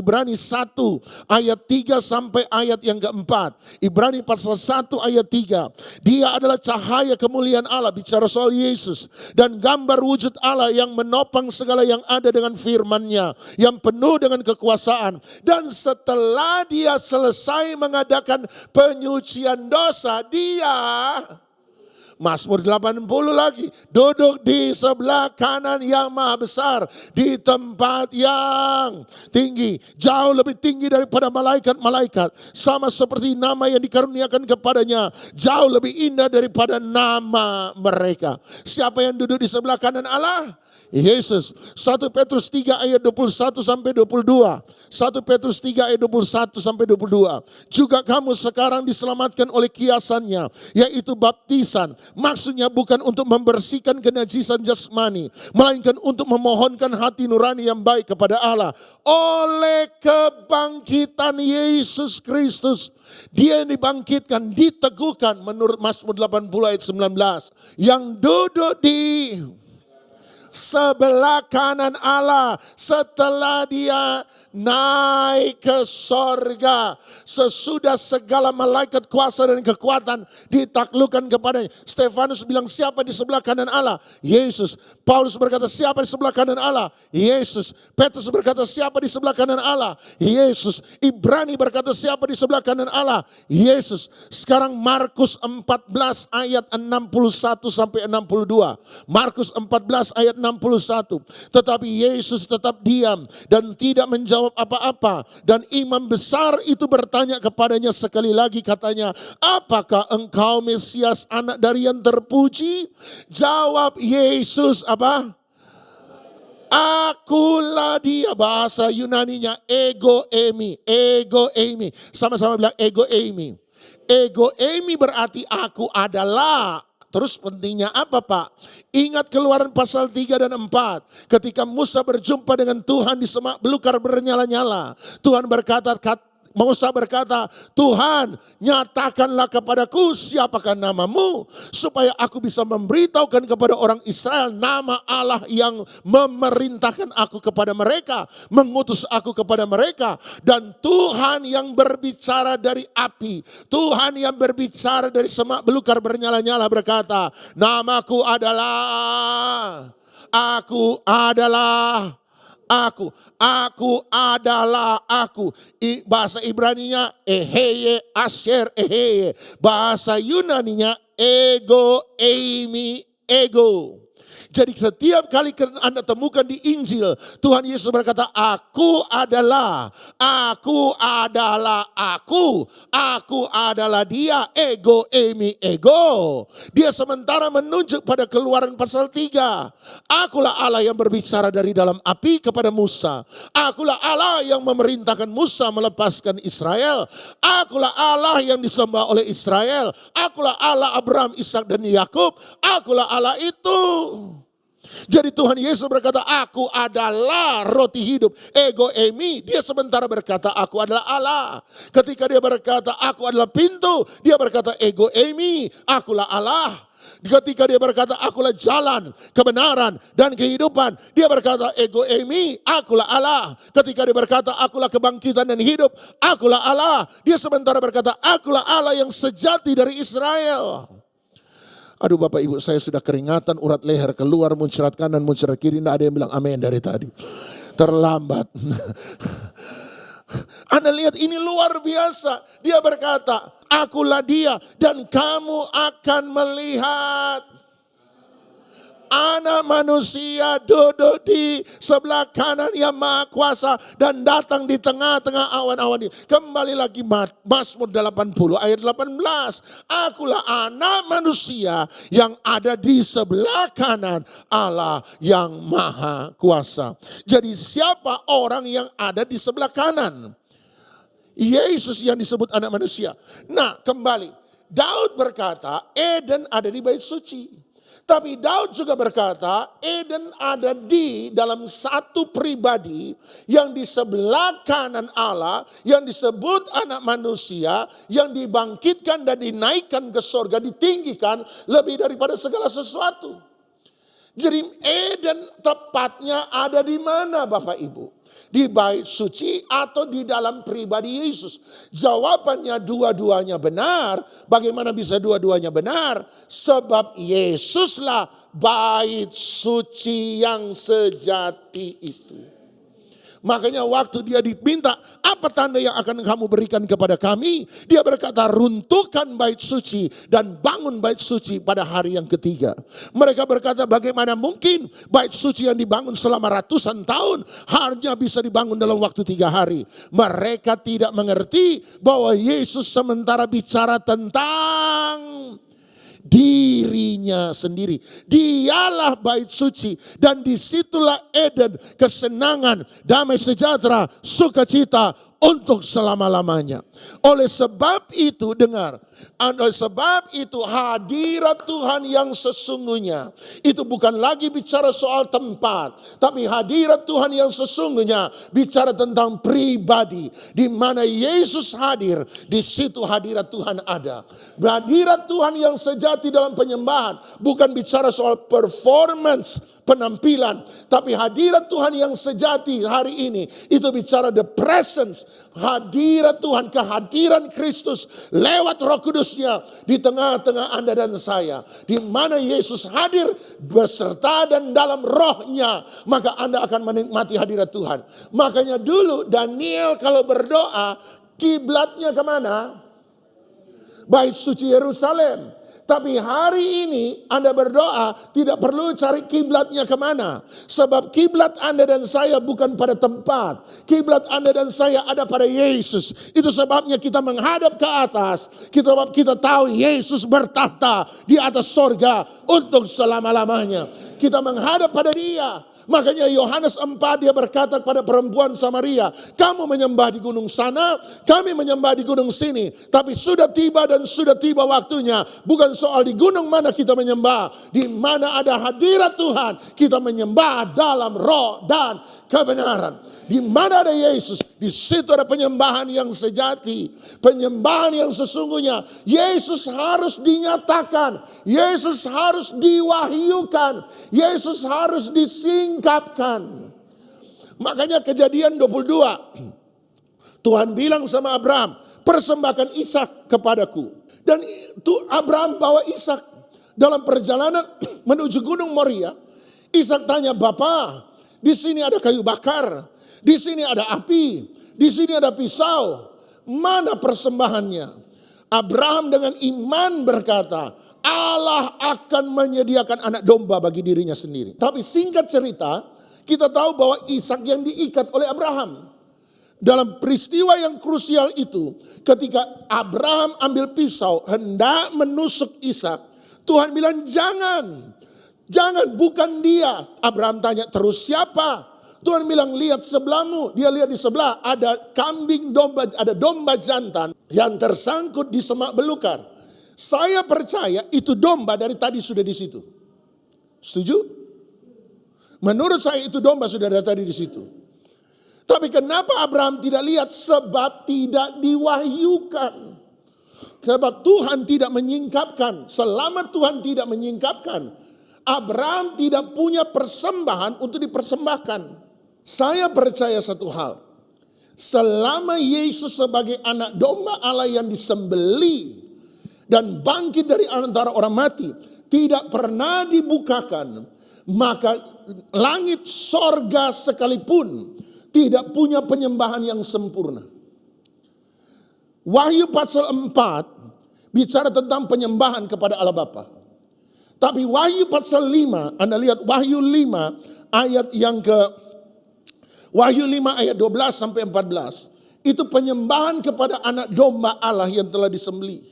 ayat 3 sampai ayat yang keempat. Ibrani pasal 1 ayat 3. Dia adalah cahaya kemuliaan Allah, bicara soal Yesus. Dan gambar wujud Allah yang menopang segala yang ada dengan firman-Nya, yang penuh dengan kekuasaan. Dan setelah dia selesai mengadakan penyucian dosa, dia, Mazmur 80 lagi, duduk di sebelah kanan yang maha besar, di tempat yang tinggi, jauh lebih tinggi daripada malaikat-malaikat, sama seperti nama yang dikaruniakan kepadanya, jauh lebih indah daripada nama mereka. Siapa yang duduk di sebelah kanan Allah? Yesus. 1 Petrus 3 ayat 21 sampai 22. 1 Petrus 3 ayat 21 sampai 22. Juga kamu sekarang diselamatkan oleh kiasannya, yaitu baptisan. Maksudnya bukan untuk membersihkan kenajisan jasmani, melainkan untuk memohonkan hati nurani yang baik kepada Allah. Oleh kebangkitan Yesus Kristus, dia yang dibangkitkan, diteguhkan menurut Mazmur 80 ayat 19. Yang duduk di sebelah kanan Allah setelah dia naik ke sorga, sesudah segala malaikat kuasa dan kekuatan ditaklukkan kepadanya. Stefanus bilang, siapa di sebelah kanan Allah? Yesus. Paulus berkata, siapa di sebelah kanan Allah? Yesus. Petrus berkata, siapa di sebelah kanan Allah? Yesus. Ibrani berkata, siapa di sebelah kanan Allah? Yesus. Sekarang Markus 14 ayat 61 sampai 62. Markus 14 ayat 61. Tetapi Yesus tetap diam dan tidak menjawab apa-apa. Dan imam besar itu bertanya kepadanya sekali lagi, katanya, apakah engkau Mesias, anak dari yang terpuji? Jawab Yesus, apa? Akulah dia. Bahasa Yunaninya ego eimi. Ego eimi. Sama-sama bilang ego eimi. Ego eimi berarti aku adalah. Terus pentingnya apa Pak? Ingat Keluaran pasal 3 dan 4. Ketika Musa berjumpa dengan Tuhan di semak belukar bernyala-nyala. Tuhan berkata, Musa berkata, Tuhan nyatakanlah kepadaku siapakah namamu, supaya aku bisa memberitahukan kepada orang Israel nama Allah yang memerintahkan aku kepada mereka, mengutus aku kepada mereka. Dan Tuhan yang berbicara dari api, Tuhan yang berbicara dari semak belukar bernyala-nyala berkata, namaku adalah, aku adalah aku adalah aku. Bahasa Ibraninya eheye asher eheye. Bahasa Yunaninya ego eimi ego. Jadi setiap kali Anda temukan di Injil, Tuhan Yesus berkata, aku adalah aku adalah dia, ego eimi ego. Dia sementara menunjuk pada Keluaran pasal 3. Akulah Allah yang berbicara dari dalam api kepada Musa. Akulah Allah yang memerintahkan Musa melepaskan Israel. Akulah Allah yang disembah oleh Israel. Akulah Allah Abraham, Ishak dan Yakub. Akulah Allah itu. Jadi Tuhan Yesus berkata, aku adalah roti hidup. Ego eimi, dia sementara berkata, aku adalah Allah. Ketika dia berkata, aku adalah pintu, dia berkata, ego eimi, akulah Allah. Ketika dia berkata, akulah jalan, kebenaran, dan kehidupan, dia berkata, ego eimi, akulah Allah. Ketika dia berkata, akulah kebangkitan dan hidup, akulah Allah. Dia sementara berkata, akulah Allah yang sejati dari Israel. Aduh Bapak Ibu, saya sudah keringatan, urat leher keluar, muncrat kanan, muncrat kiri. Tidak ada yang bilang amin dari tadi. Terlambat. Anda lihat ini luar biasa. Dia berkata, akulah dia dan kamu akan melihat Anak manusia duduk di sebelah kanan yang maha kuasa dan datang di tengah-tengah awan-awan ini. Kembali lagi Mazmur 80 ayat 18. Akulah anak manusia yang ada di sebelah kanan Allah yang maha kuasa. Jadi siapa orang yang ada di sebelah kanan? Yesus yang disebut anak manusia. Nah kembali, Daud berkata Eden ada di bait suci. Tapi Daud juga berkata, Eden ada di dalam satu pribadi yang di sebelah kanan Allah, yang disebut anak manusia, yang dibangkitkan dan dinaikkan ke surga, ditinggikan lebih daripada segala sesuatu. Jadi Eden tepatnya ada di mana Bapak Ibu? Di bait suci atau di dalam pribadi Yesus? Jawabannya dua-duanya benar. Bagaimana bisa dua-duanya benar? Sebab Yesuslah bait suci yang sejati itu. Makanya waktu dia diminta, apa tanda yang akan kamu berikan kepada kami? Dia berkata, runtuhkan bait suci dan bangun bait suci pada hari yang ketiga. Mereka berkata, bagaimana mungkin bait suci yang dibangun selama ratusan tahun hanya bisa dibangun dalam waktu 3 hari. Mereka tidak mengerti bahwa Yesus sementara bicara tentang dirinya sendiri. Dialah bait suci dan disitulah Eden, kesenangan, damai sejahtera, sukacita untuk selama-lamanya. Oleh sebab itu dengar, oleh sebab itu hadirat Tuhan yang sesungguhnya itu bukan lagi bicara soal tempat, tapi hadirat Tuhan yang sesungguhnya bicara tentang pribadi. Di mana Yesus hadir, di situ hadirat Tuhan ada. Hadirat Tuhan yang sejati dalam penyembahan bukan bicara soal performance, penampilan, tapi hadirat Tuhan yang sejati hari ini itu bicara the presence, hadirat Tuhan, kehadiran Kristus lewat Roh Kudusnya di tengah-tengah Anda dan saya. Di mana Yesus hadir beserta dan dalam rohnya, maka Anda akan menikmati hadirat Tuhan. Makanya dulu Daniel kalau berdoa, kiblatnya kemana? Bait suci Yerusalem. Tapi hari ini Anda berdoa tidak perlu cari kiblatnya kemana. Sebab kiblat Anda dan saya bukan pada tempat. Kiblat Anda dan saya ada pada Yesus. Itu sebabnya kita menghadap ke atas. Kita tahu Yesus bertahta di atas sorga untuk selama-lamanya. Kita menghadap pada Dia. Makanya Yohanes 4 dia berkata kepada perempuan Samaria, kamu menyembah di gunung sana, kami menyembah di gunung sini. Tapi sudah tiba dan sudah tiba waktunya. Bukan soal di gunung mana kita menyembah. Di mana ada hadirat Tuhan, kita menyembah dalam roh dan kebenaran. Di mana ada Yesus, di situ ada penyembahan yang sejati. Penyembahan yang sesungguhnya. Yesus harus dinyatakan. Yesus harus diwahyukan. Yesus harus disingkapkan. Makanya Kejadian 22. Tuhan bilang sama Abraham, persembahkan Ishak kepadaku. Dan itu Abraham bawa Ishak dalam perjalanan menuju Gunung Moria. Ishak tanya, Bapa, di sini ada kayu bakar. Di sini ada api, di sini ada pisau. Mana persembahannya? Abraham dengan iman berkata, Allah akan menyediakan anak domba bagi dirinya sendiri. Tapi singkat cerita, kita tahu bahwa Ishak yang diikat oleh Abraham. Dalam peristiwa yang krusial itu, ketika Abraham ambil pisau hendak menusuk Ishak, Tuhan bilang jangan, bukan dia. Abraham tanya, terus siapa? Tuhan bilang, lihat sebelahmu. Dia lihat di sebelah ada kambing domba, ada domba jantan yang tersangkut di semak belukar. Saya percaya itu domba dari tadi sudah di situ. Setuju? Menurut saya itu domba sudah dari tadi di situ. Tapi kenapa Abraham tidak lihat? Sebab tidak diwahyukan. Sebab Tuhan tidak menyingkapkan. Selama Tuhan tidak menyingkapkan, Abraham tidak punya persembahan untuk dipersembahkan. Saya percaya satu hal. Selama Yesus sebagai anak domba Allah yang disembeli dan bangkit dari antara orang mati tidak pernah dibukakan, maka langit sorga sekalipun tidak punya penyembahan yang sempurna. Wahyu pasal 4 bicara tentang penyembahan kepada Allah Bapa. Tapi Wahyu pasal 5, Anda lihat Wahyu 5 ayat yang Wahyu 5 ayat 12 sampai 14. Itu penyembahan kepada anak domba Allah yang telah disembelih.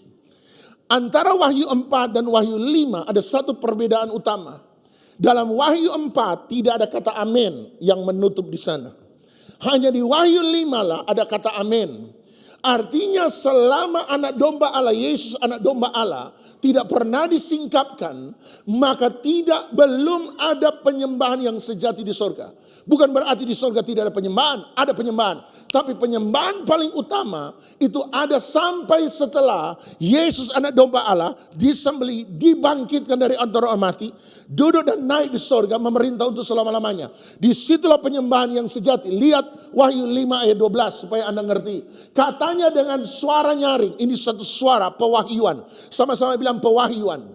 Antara Wahyu 4 dan Wahyu 5 ada satu perbedaan utama. Dalam Wahyu 4 tidak ada kata amin yang menutup di sana. Hanya di Wahyu 5 lah ada kata amin. Artinya selama anak domba Allah, Yesus anak domba Allah, tidak pernah disingkapkan, maka belum ada penyembahan yang sejati di sorga. Bukan berarti di sorga tidak ada penyembahan. Tapi penyembahan paling utama itu ada sampai setelah Yesus anak domba Allah disembelih, dibangkitkan dari antara orang mati, duduk dan naik di sorga, memerintah untuk selama-lamanya. Disitulah penyembahan yang sejati. Lihat Wahyu 5 ayat 12 supaya Anda ngerti. Katanya dengan suara nyaring, ini satu suara pewahyuan. Sama-sama bilang pewahyuan.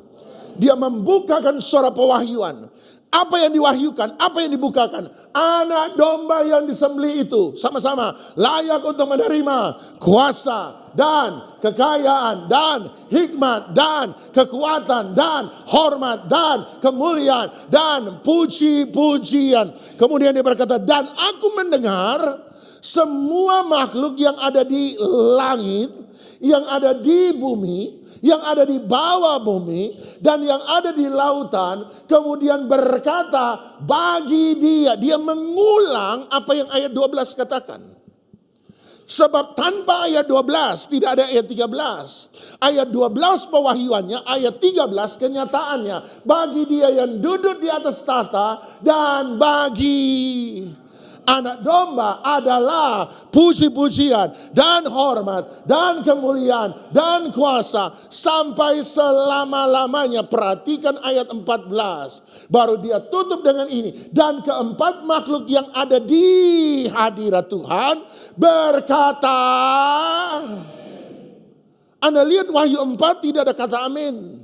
Dia membukakan suara pewahyuan. Apa yang diwahyukan, apa yang dibukakan? Anak domba yang disembelih itu sama-sama layak untuk menerima kuasa dan kekayaan dan hikmat dan kekuatan dan hormat dan kemuliaan dan puji-pujian. Kemudian dia berkata, dan aku mendengar semua makhluk yang ada di langit, yang ada di bumi, yang ada di bawah bumi, dan yang ada di lautan, kemudian berkata bagi dia mengulang apa yang ayat 12 katakan. Sebab tanpa ayat 12 tidak ada ayat 13. Ayat 12 pewahyuannya, ayat 13 kenyataannya. Bagi dia yang duduk di atas tahta dan bagi anak domba adalah puji-pujian dan hormat dan kemuliaan dan kuasa sampai selama-lamanya. Perhatikan ayat 14. Baru dia tutup dengan ini. Dan keempat makhluk yang ada di hadirat Tuhan berkata. Anda lihat Wahyu 4 tidak ada kata amin.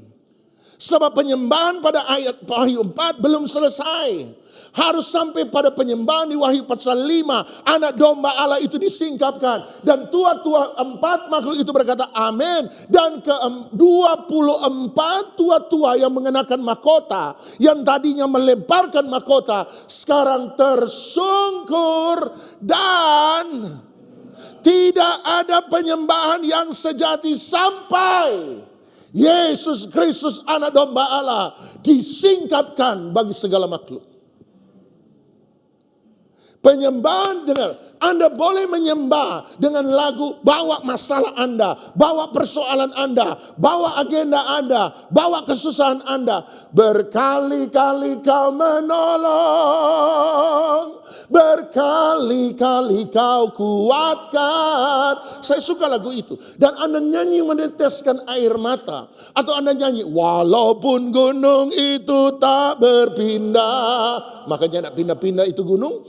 Sebab penyembahan pada ayat Wahyu 4 belum selesai. Harus sampai pada penyembahan di Wahyu pasal 5. Anak domba Allah itu disingkapkan. Dan tua-tua 4 makhluk itu berkata amin. Dan ke-24 tua-tua yang mengenakan mahkota. Yang tadinya melemparkan mahkota. Sekarang tersungkur. Dan tidak ada penyembahan yang sejati sampai Yesus Kristus anak domba Allah disingkapkan bagi segala makhluk. Penyembahan, dengar, Anda boleh menyembah dengan lagu, bawa masalah Anda, bawa persoalan Anda, bawa agenda Anda, bawa kesusahan Anda. Berkali-kali kau menolong, berkali-kali kau kuatkan. Saya suka lagu itu. Dan Anda nyanyi meneteskan air mata. Atau Anda nyanyi, walaupun gunung itu tak berpindah. Makanya nak pindah-pindah itu gunung.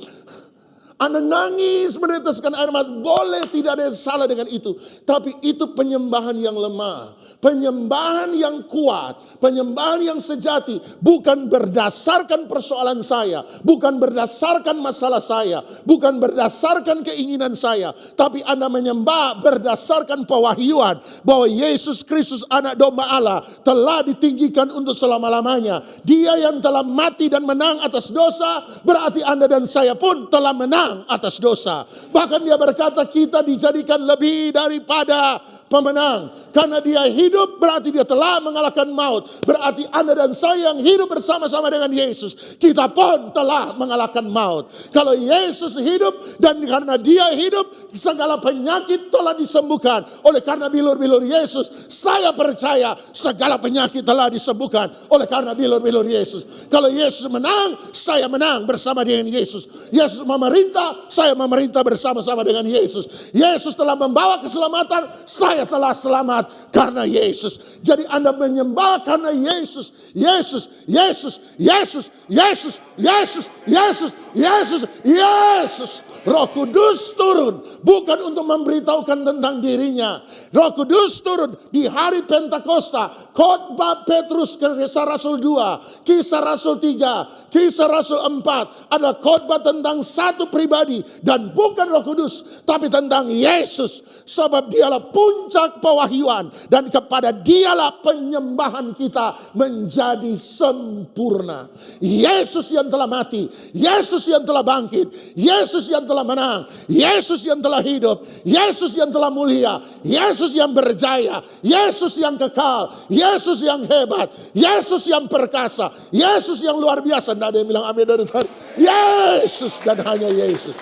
Anda nangis meneteskan air mata, boleh, tidak ada yang salah dengan itu. Tapi itu penyembahan yang lemah. Penyembahan yang kuat, penyembahan yang sejati. Bukan berdasarkan persoalan saya, bukan berdasarkan masalah saya, bukan berdasarkan keinginan saya. Tapi Anda menyembah berdasarkan pewahyuan bahwa Yesus Kristus anak domba Allah telah ditinggikan untuk selama-lamanya. Dia yang telah mati dan menang atas dosa, berarti Anda dan saya pun telah menang atas dosa. Bahkan dia berkata kita dijadikan lebih daripada pemenang. Karena dia hidup berarti dia telah mengalahkan maut. Berarti Anda dan saya yang hidup bersama-sama dengan Yesus, kita pun telah mengalahkan maut. Kalau Yesus hidup dan karena dia hidup, segala penyakit telah disembuhkan. Oleh karena bilur-bilur Yesus, saya percaya segala penyakit telah disembuhkan oleh karena bilur-bilur Yesus. Kalau Yesus menang, saya menang bersama dengan Yesus. Yesus memerintah, saya memerintah bersama-sama dengan Yesus. Yesus telah membawa keselamatan, saya telah selamat karena Yesus. Jadi Anda menyembah karena Yesus. Yesus, Yesus, Yesus, Yesus, Yesus, Yesus, Yesus, Yesus. Roh Kudus turun bukan untuk memberitahukan tentang dirinya. Roh Kudus turun di hari Pentakosta. Khotbah Petrus, Kisah Rasul 2, Kisah Rasul 3, Kisah Rasul 4 adalah khotbah tentang satu pribadi dan bukan Roh Kudus, tapi tentang Yesus. Sebab dialah puncak pewahyuan dan kepada dialah penyembahan kita menjadi sempurna. Yesus yang telah mati, Yesus yang telah bangkit, Yesus yang telah menang, Yesus yang telah hidup, Yesus yang telah mulia, Yesus yang berjaya, Yesus yang kekal, Yesus yang hebat, Yesus yang perkasa, Yesus yang luar biasa. Tidak ada yang bilang amin dari tadi. Yesus dan hanya Yesus.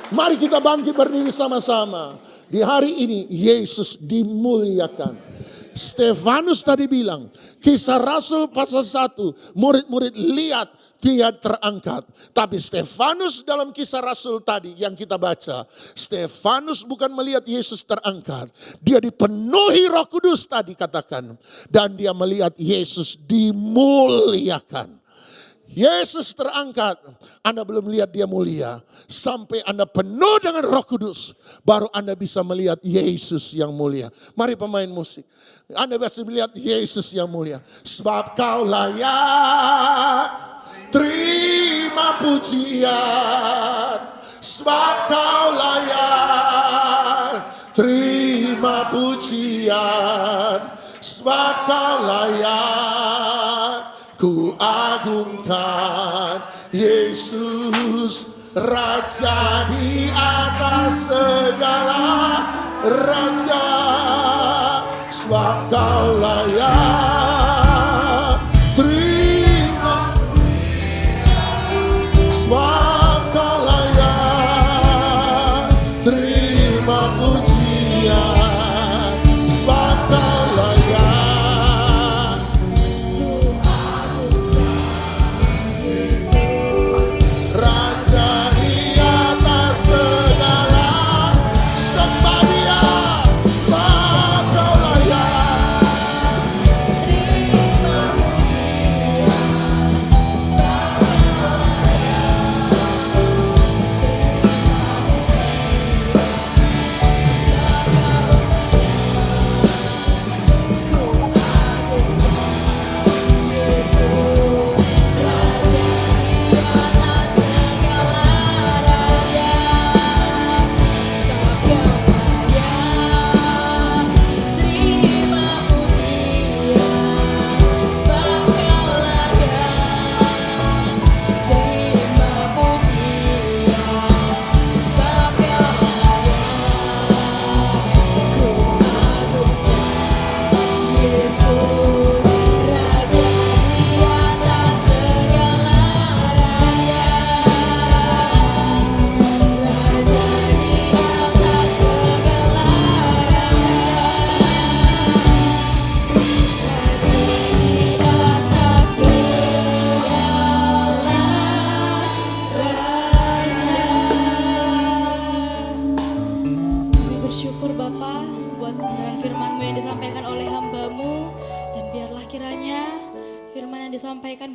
Mari kita bangkit berdiri sama-sama. Di hari ini Yesus dimuliakan. Stefanus tadi bilang, Kisah Rasul pasal 1, murid-murid lihat dia terangkat. Tapi Stefanus dalam Kisah Rasul tadi yang kita baca, Stefanus bukan melihat Yesus terangkat. Dia dipenuhi Roh Kudus tadi katakan. Dan dia melihat Yesus dimuliakan. Yesus terangkat, Anda belum lihat dia mulia. Sampai Anda penuh dengan Roh Kudus, baru Anda bisa melihat Yesus yang mulia. Mari pemain musik, Anda bisa melihat Yesus yang mulia. Sebab kau layak terima pujian. Sebab kau layak terima pujian. Sebab kau layak ku agungkan Yesus, Raja di atas segala raja. Sebab kau layak terima, sebab kau layak terima pujian. Sebab kau layak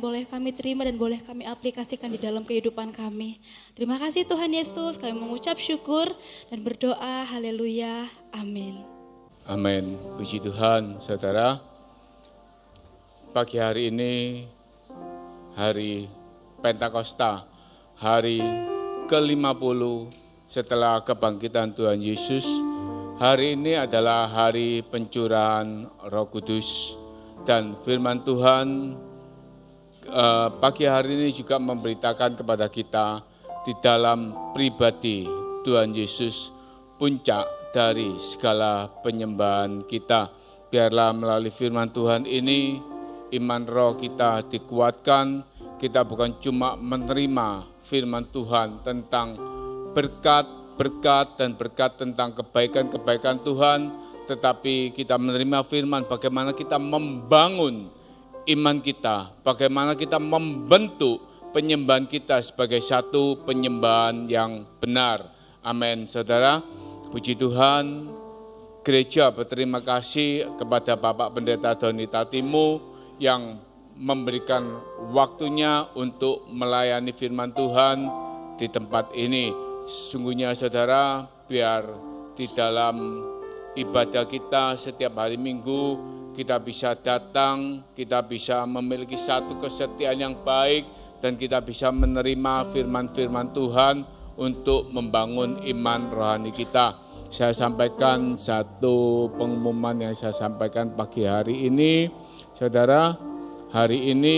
boleh kami terima dan boleh kami aplikasikan di dalam kehidupan kami. Terima kasih Tuhan Yesus, kami mengucap syukur dan berdoa, haleluya, amin. Amin, puji Tuhan. Saudara, pagi hari ini hari Pentakosta, hari ke-50 setelah kebangkitan Tuhan Yesus. Hari ini adalah hari pencurahan Roh Kudus, dan firman Tuhan pagi hari ini juga memberitakan kepada kita di dalam pribadi Tuhan Yesus, puncak dari segala penyembahan kita. Biarlah melalui firman Tuhan ini iman roh kita dikuatkan. Kita bukan cuma menerima firman Tuhan tentang berkat dan berkat tentang kebaikan-kebaikan Tuhan, tetapi kita menerima firman bagaimana kita membangun iman kita, bagaimana kita membentuk penyembahan kita sebagai satu penyembahan yang benar. Amin, saudara. Puji Tuhan, gereja berterima kasih kepada Bapak Pendeta Doni Tatimu yang memberikan waktunya untuk melayani firman Tuhan di tempat ini. Sungguhnya saudara, biar di dalam ibadah kita setiap hari Minggu kita bisa datang, kita bisa memiliki satu kesetiaan yang baik, dan kita bisa menerima firman-firman Tuhan untuk membangun iman rohani kita. Saya sampaikan satu pengumuman yang saya sampaikan pagi hari ini. Saudara, hari ini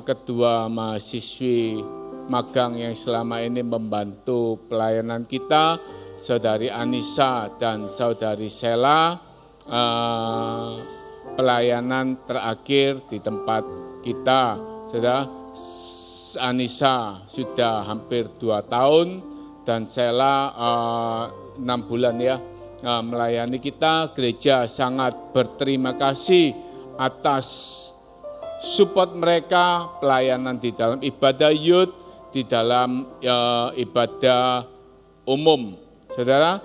kedua mahasiswi magang yang selama ini membantu pelayanan kita, Saudari Anissa dan Saudari Sela, pelayanan terakhir di tempat kita. Saudara, Anissa sudah hampir 2 tahun dan Sela 6 bulan ya melayani kita. Gereja sangat berterima kasih atas support mereka, pelayanan di dalam ibadah youth, di dalam ibadah umum. Saudara,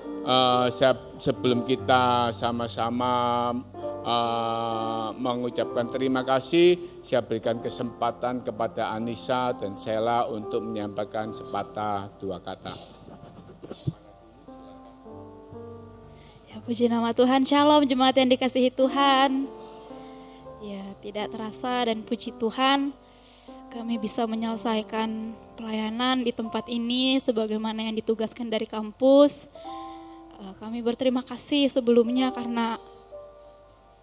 sebelum kita sama-sama mengucapkan terima kasih, saya berikan kesempatan kepada Anissa dan Sela untuk menyampaikan sepatah dua kata. Ya, puji nama Tuhan. Shalom jemaat yang dikasihi Tuhan. Ya, tidak terasa dan puji Tuhan kami bisa menyelesaikan pelayanan di tempat ini sebagaimana yang ditugaskan dari kampus. Kami berterima kasih sebelumnya karena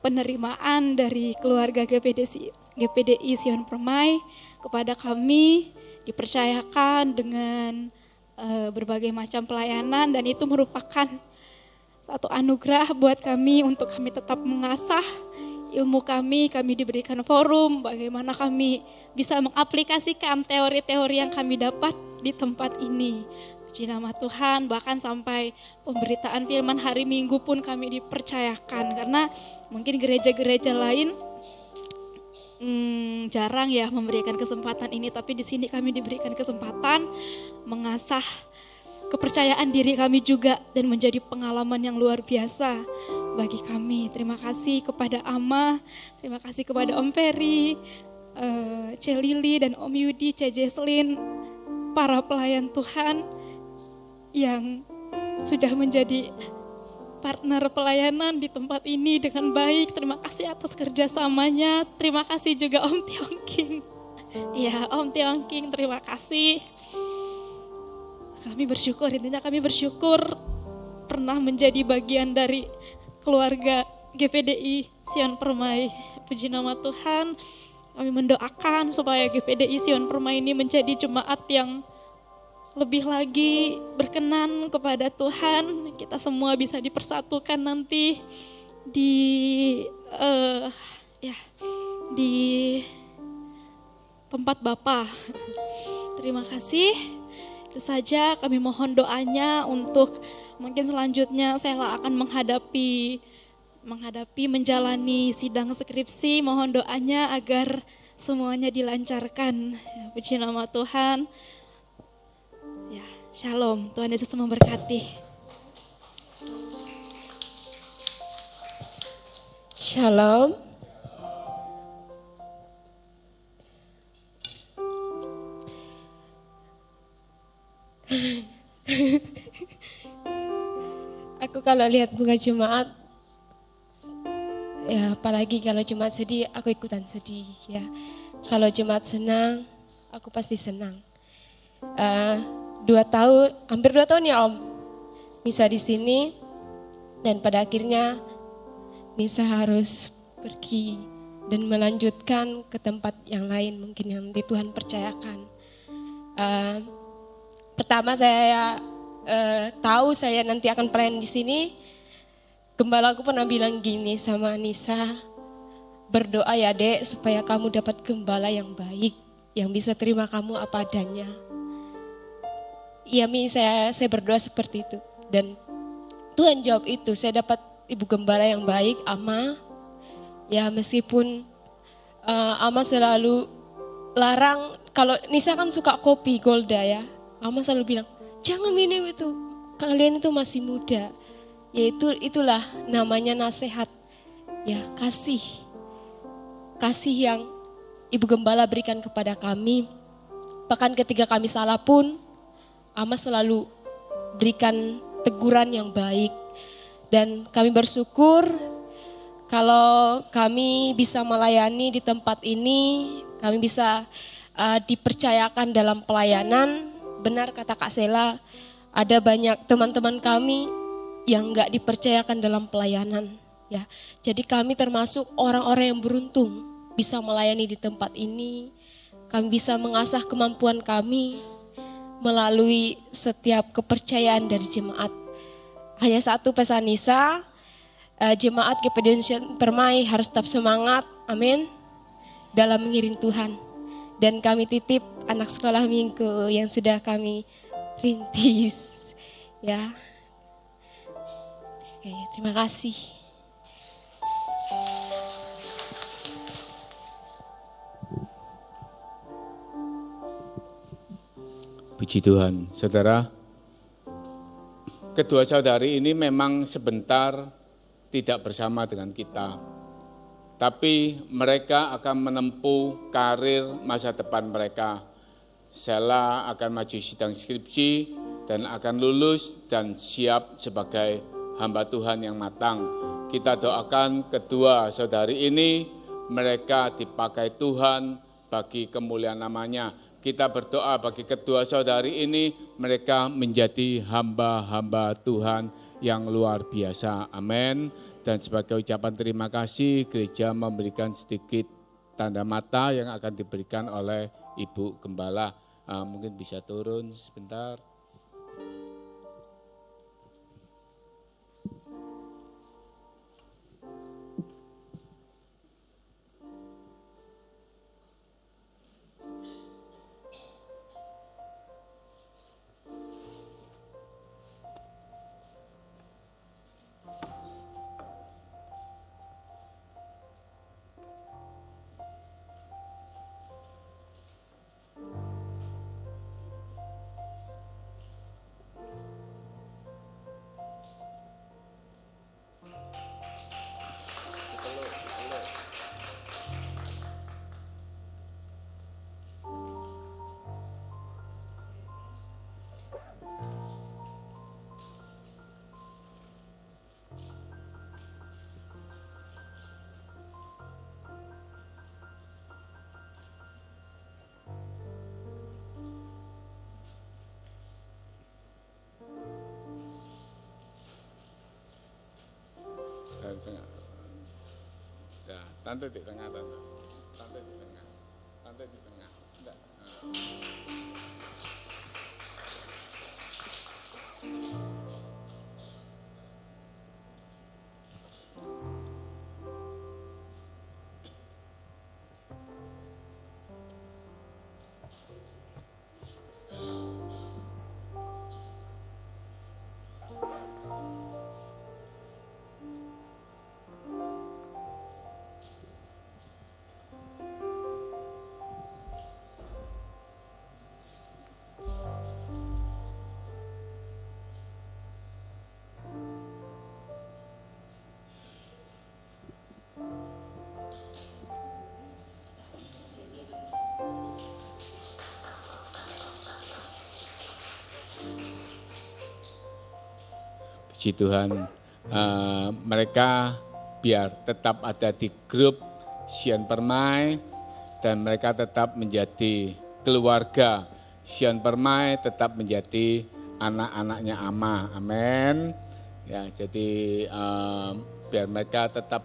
penerimaan dari keluarga GPDI Sion Permai kepada kami dipercayakan dengan berbagai macam pelayanan, dan itu merupakan satu anugerah buat kami untuk kami tetap mengasah ilmu kami diberikan forum bagaimana kami bisa mengaplikasikan teori-teori yang kami dapat di tempat ini. Puji nama Tuhan, bahkan sampai pemberitaan firman hari Minggu pun kami dipercayakan, karena mungkin gereja-gereja lain jarang ya memberikan kesempatan ini, tapi di sini kami diberikan kesempatan mengasah kepercayaan diri kami juga dan menjadi pengalaman yang luar biasa bagi kami. Terima kasih kepada Ama, terima kasih kepada Om Ferry, Celili dan Om Yudi, Cejeslin, para pelayan Tuhan yang sudah menjadi partner pelayanan di tempat ini dengan baik. Terima kasih atas kerjasamanya. Terima kasih juga Om Tiongking. Ya, Om Tiongking, terima kasih. Kami bersyukur, intinya kami bersyukur pernah menjadi bagian dari keluarga GPDI Sion Permai. Puji nama Tuhan. Kami mendoakan supaya GPDI Sion Permai ini menjadi jemaat yang lebih lagi berkenan kepada Tuhan. Kita semua bisa dipersatukan nanti di tempat Bapa. Terima kasih. Itu saja, kami mohon doanya untuk mungkin selanjutnya Sela akan menghadapi menjalani sidang skripsi. Mohon doanya agar semuanya dilancarkan. Puji nama Tuhan. Ya, shalom. Tuhan Yesus memberkati. Shalom. Aku kalau lihat bunga jemaat, ya apalagi kalau jemaat sedih, aku ikutan sedih ya. Kalau jemaat senang, aku pasti senang. 2 tahun, hampir 2 tahun ya Om, Misa di sini, dan pada akhirnya Misa harus pergi dan melanjutkan ke tempat yang lain mungkin yang Tuhan percayakan. Pertama saya tahu saya nanti akan pelayan di sini. Gembalaku pernah bilang gini sama Anissa, berdoa ya Dek supaya kamu dapat gembala yang baik, yang bisa terima kamu apa adanya. Iya Mi, saya berdoa seperti itu. Dan Tuhan jawab itu, saya dapat ibu gembala yang baik, Ama. Ya meskipun Ama selalu larang, kalau Nisa kan suka kopi Golda ya. Ama selalu bilang, jangan minum itu, kalian itu masih muda. Yaitu itulah namanya nasihat. Ya kasih yang Ibu Gembala berikan kepada kami. Bahkan ketika kami salah pun, Ama selalu berikan teguran yang baik. Dan kami bersyukur kalau kami bisa melayani di tempat ini, kami bisa dipercayakan dalam pelayanan. Benar kata Kak Sela, ada banyak teman-teman kami yang gak dipercayakan dalam pelayanan. Ya, jadi kami termasuk orang-orang yang beruntung bisa melayani di tempat ini. Kami bisa mengasah kemampuan kami melalui setiap kepercayaan dari jemaat. Hanya satu pesan Nisa, jemaat GPDI Sion Permai harus tetap semangat, amin, dalam mengiring Tuhan. Dan kami titip anak sekolah minggu yang sudah kami rintis. Ya. Oke, terima kasih. Puji Tuhan, saudara. Kedua saudari ini memang sebentar tidak bersama dengan kita. Tapi mereka akan menempuh karir masa depan mereka. Sela akan maju sidang skripsi dan akan lulus dan siap sebagai hamba Tuhan yang matang. Kita doakan kedua saudari ini, mereka dipakai Tuhan bagi kemuliaan namanya. Kita berdoa bagi kedua saudari ini, mereka menjadi hamba-hamba Tuhan yang luar biasa. Amin. Dan sebagai ucapan terima kasih, gereja memberikan sedikit tanda mata yang akan diberikan oleh Ibu Gembala. Mungkin bisa turun sebentar. Tante di tengah, tante. Tante di tengah. Tante di tengah. Enggak. Puji Tuhan, mereka biar tetap ada di grup Sion Permai dan mereka tetap menjadi keluarga Sion Permai, tetap menjadi anak-anaknya Ama. Amin. Ya, jadi biar mereka tetap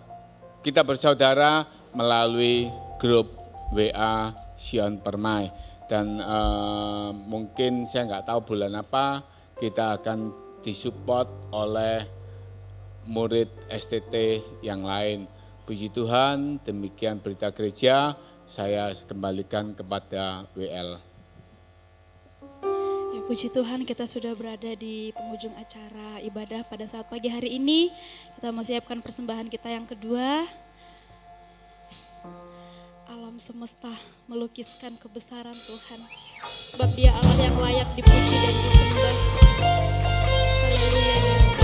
kita bersaudara melalui grup WA Sion Permai dan mungkin saya nggak tahu bulan apa kita akan disupport oleh murid STT yang lain. Puji Tuhan, demikian berita gereja, saya kembalikan kepada WL. Ya, puji Tuhan, kita sudah berada di penghujung acara ibadah pada saat pagi hari ini. Kita mau siapkan persembahan kita yang kedua. Alam semesta melukiskan kebesaran Tuhan, sebab Dia Allah yang layak dipuji dan disembah. Haleluya Yesus.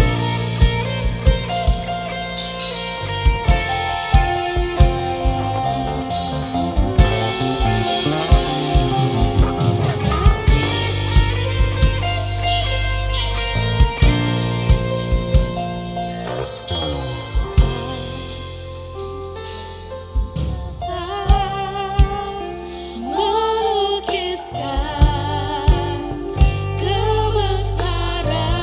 Melukiskan kebesaran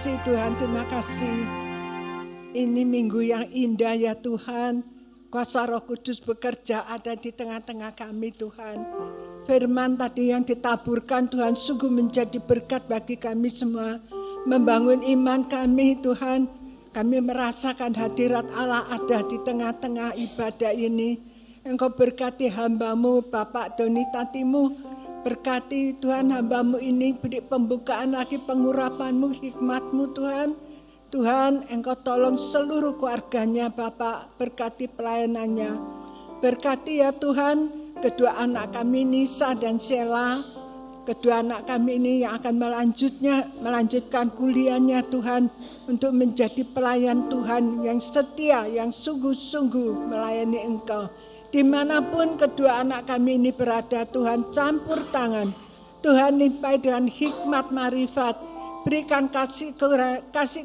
kasih Tuhan, terima kasih. Ini minggu yang indah ya Tuhan. Kuasa Roh Kudus bekerja ada di tengah-tengah kami Tuhan. Firman tadi yang ditaburkan Tuhan sungguh menjadi berkat bagi kami semua. Membangun iman kami Tuhan. Kami merasakan hadirat Allah ada di tengah-tengah ibadah ini. Engkau berkati hamba-Mu Bapak Doni Tatimu. Berkati Tuhan hamba-Mu ini, beri pembukaan lagi pengurapan-Mu, hikmat-Mu Tuhan. Tuhan Engkau tolong seluruh keluarganya Bapak, berkati pelayanannya. Berkati ya Tuhan kedua anak kami Nisa dan Sheila. Kedua anak kami ini yang akan melanjutkan kuliahnya Tuhan. Untuk menjadi pelayan Tuhan yang setia, yang sungguh-sungguh melayani Engkau. Dimanapun kedua anak kami ini berada Tuhan, campur tangan. Tuhan limpahi dengan hikmat marifat. Berikan kasih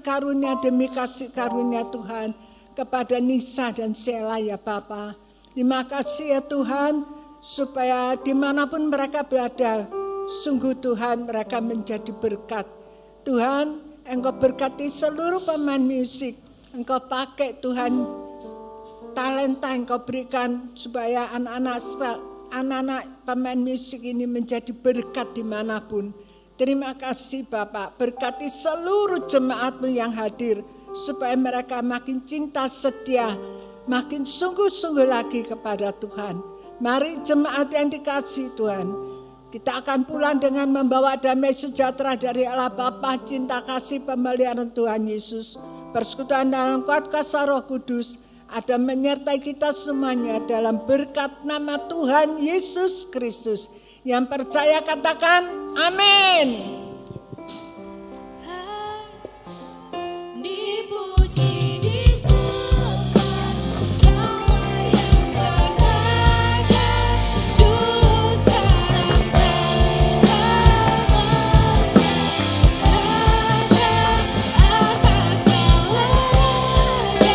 karunia demi kasih karunia Tuhan kepada Nisa dan Sheila ya Bapa. Terima kasih ya Tuhan, supaya dimanapun mereka berada, sungguh Tuhan mereka menjadi berkat. Tuhan, Engkau berkati seluruh pemain musik. Engkau pakai Tuhan talenta yang Kau berikan supaya anak-anak pemain musik ini menjadi berkat dimanapun. Terima kasih Bapak, berkati seluruh jemaat-Mu yang hadir supaya mereka makin cinta setia, makin sungguh-sungguh lagi kepada Tuhan. Mari jemaat yang dikasihi Tuhan, kita akan pulang dengan membawa damai sejahtera dari Allah Bapa, cinta kasih pemeliharaan Tuhan Yesus, persekutuan dalam kuat kuasa Roh Kudus, ada menyertai kita semuanya dalam berkat nama Tuhan Yesus Kristus. Yang percaya katakan amin. Dipuji disembah, Kaulah yang berharga, dulu sekarang dan selamanya. Raja atas segala raja,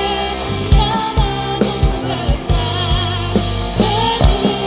nama-Mu besar bermulia.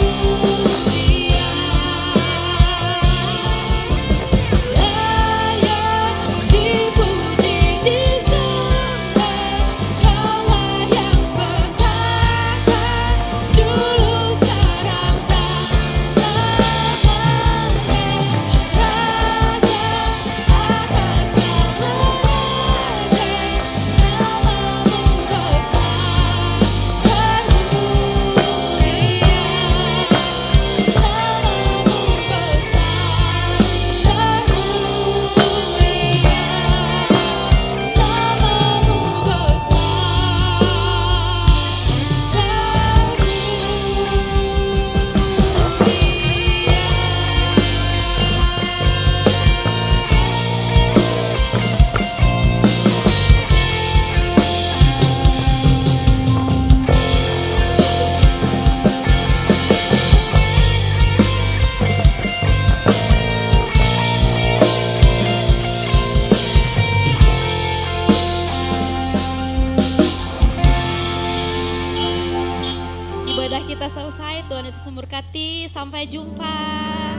Ibadah kita selesai, Tuhan Yesus memberkati. Sampai jumpa.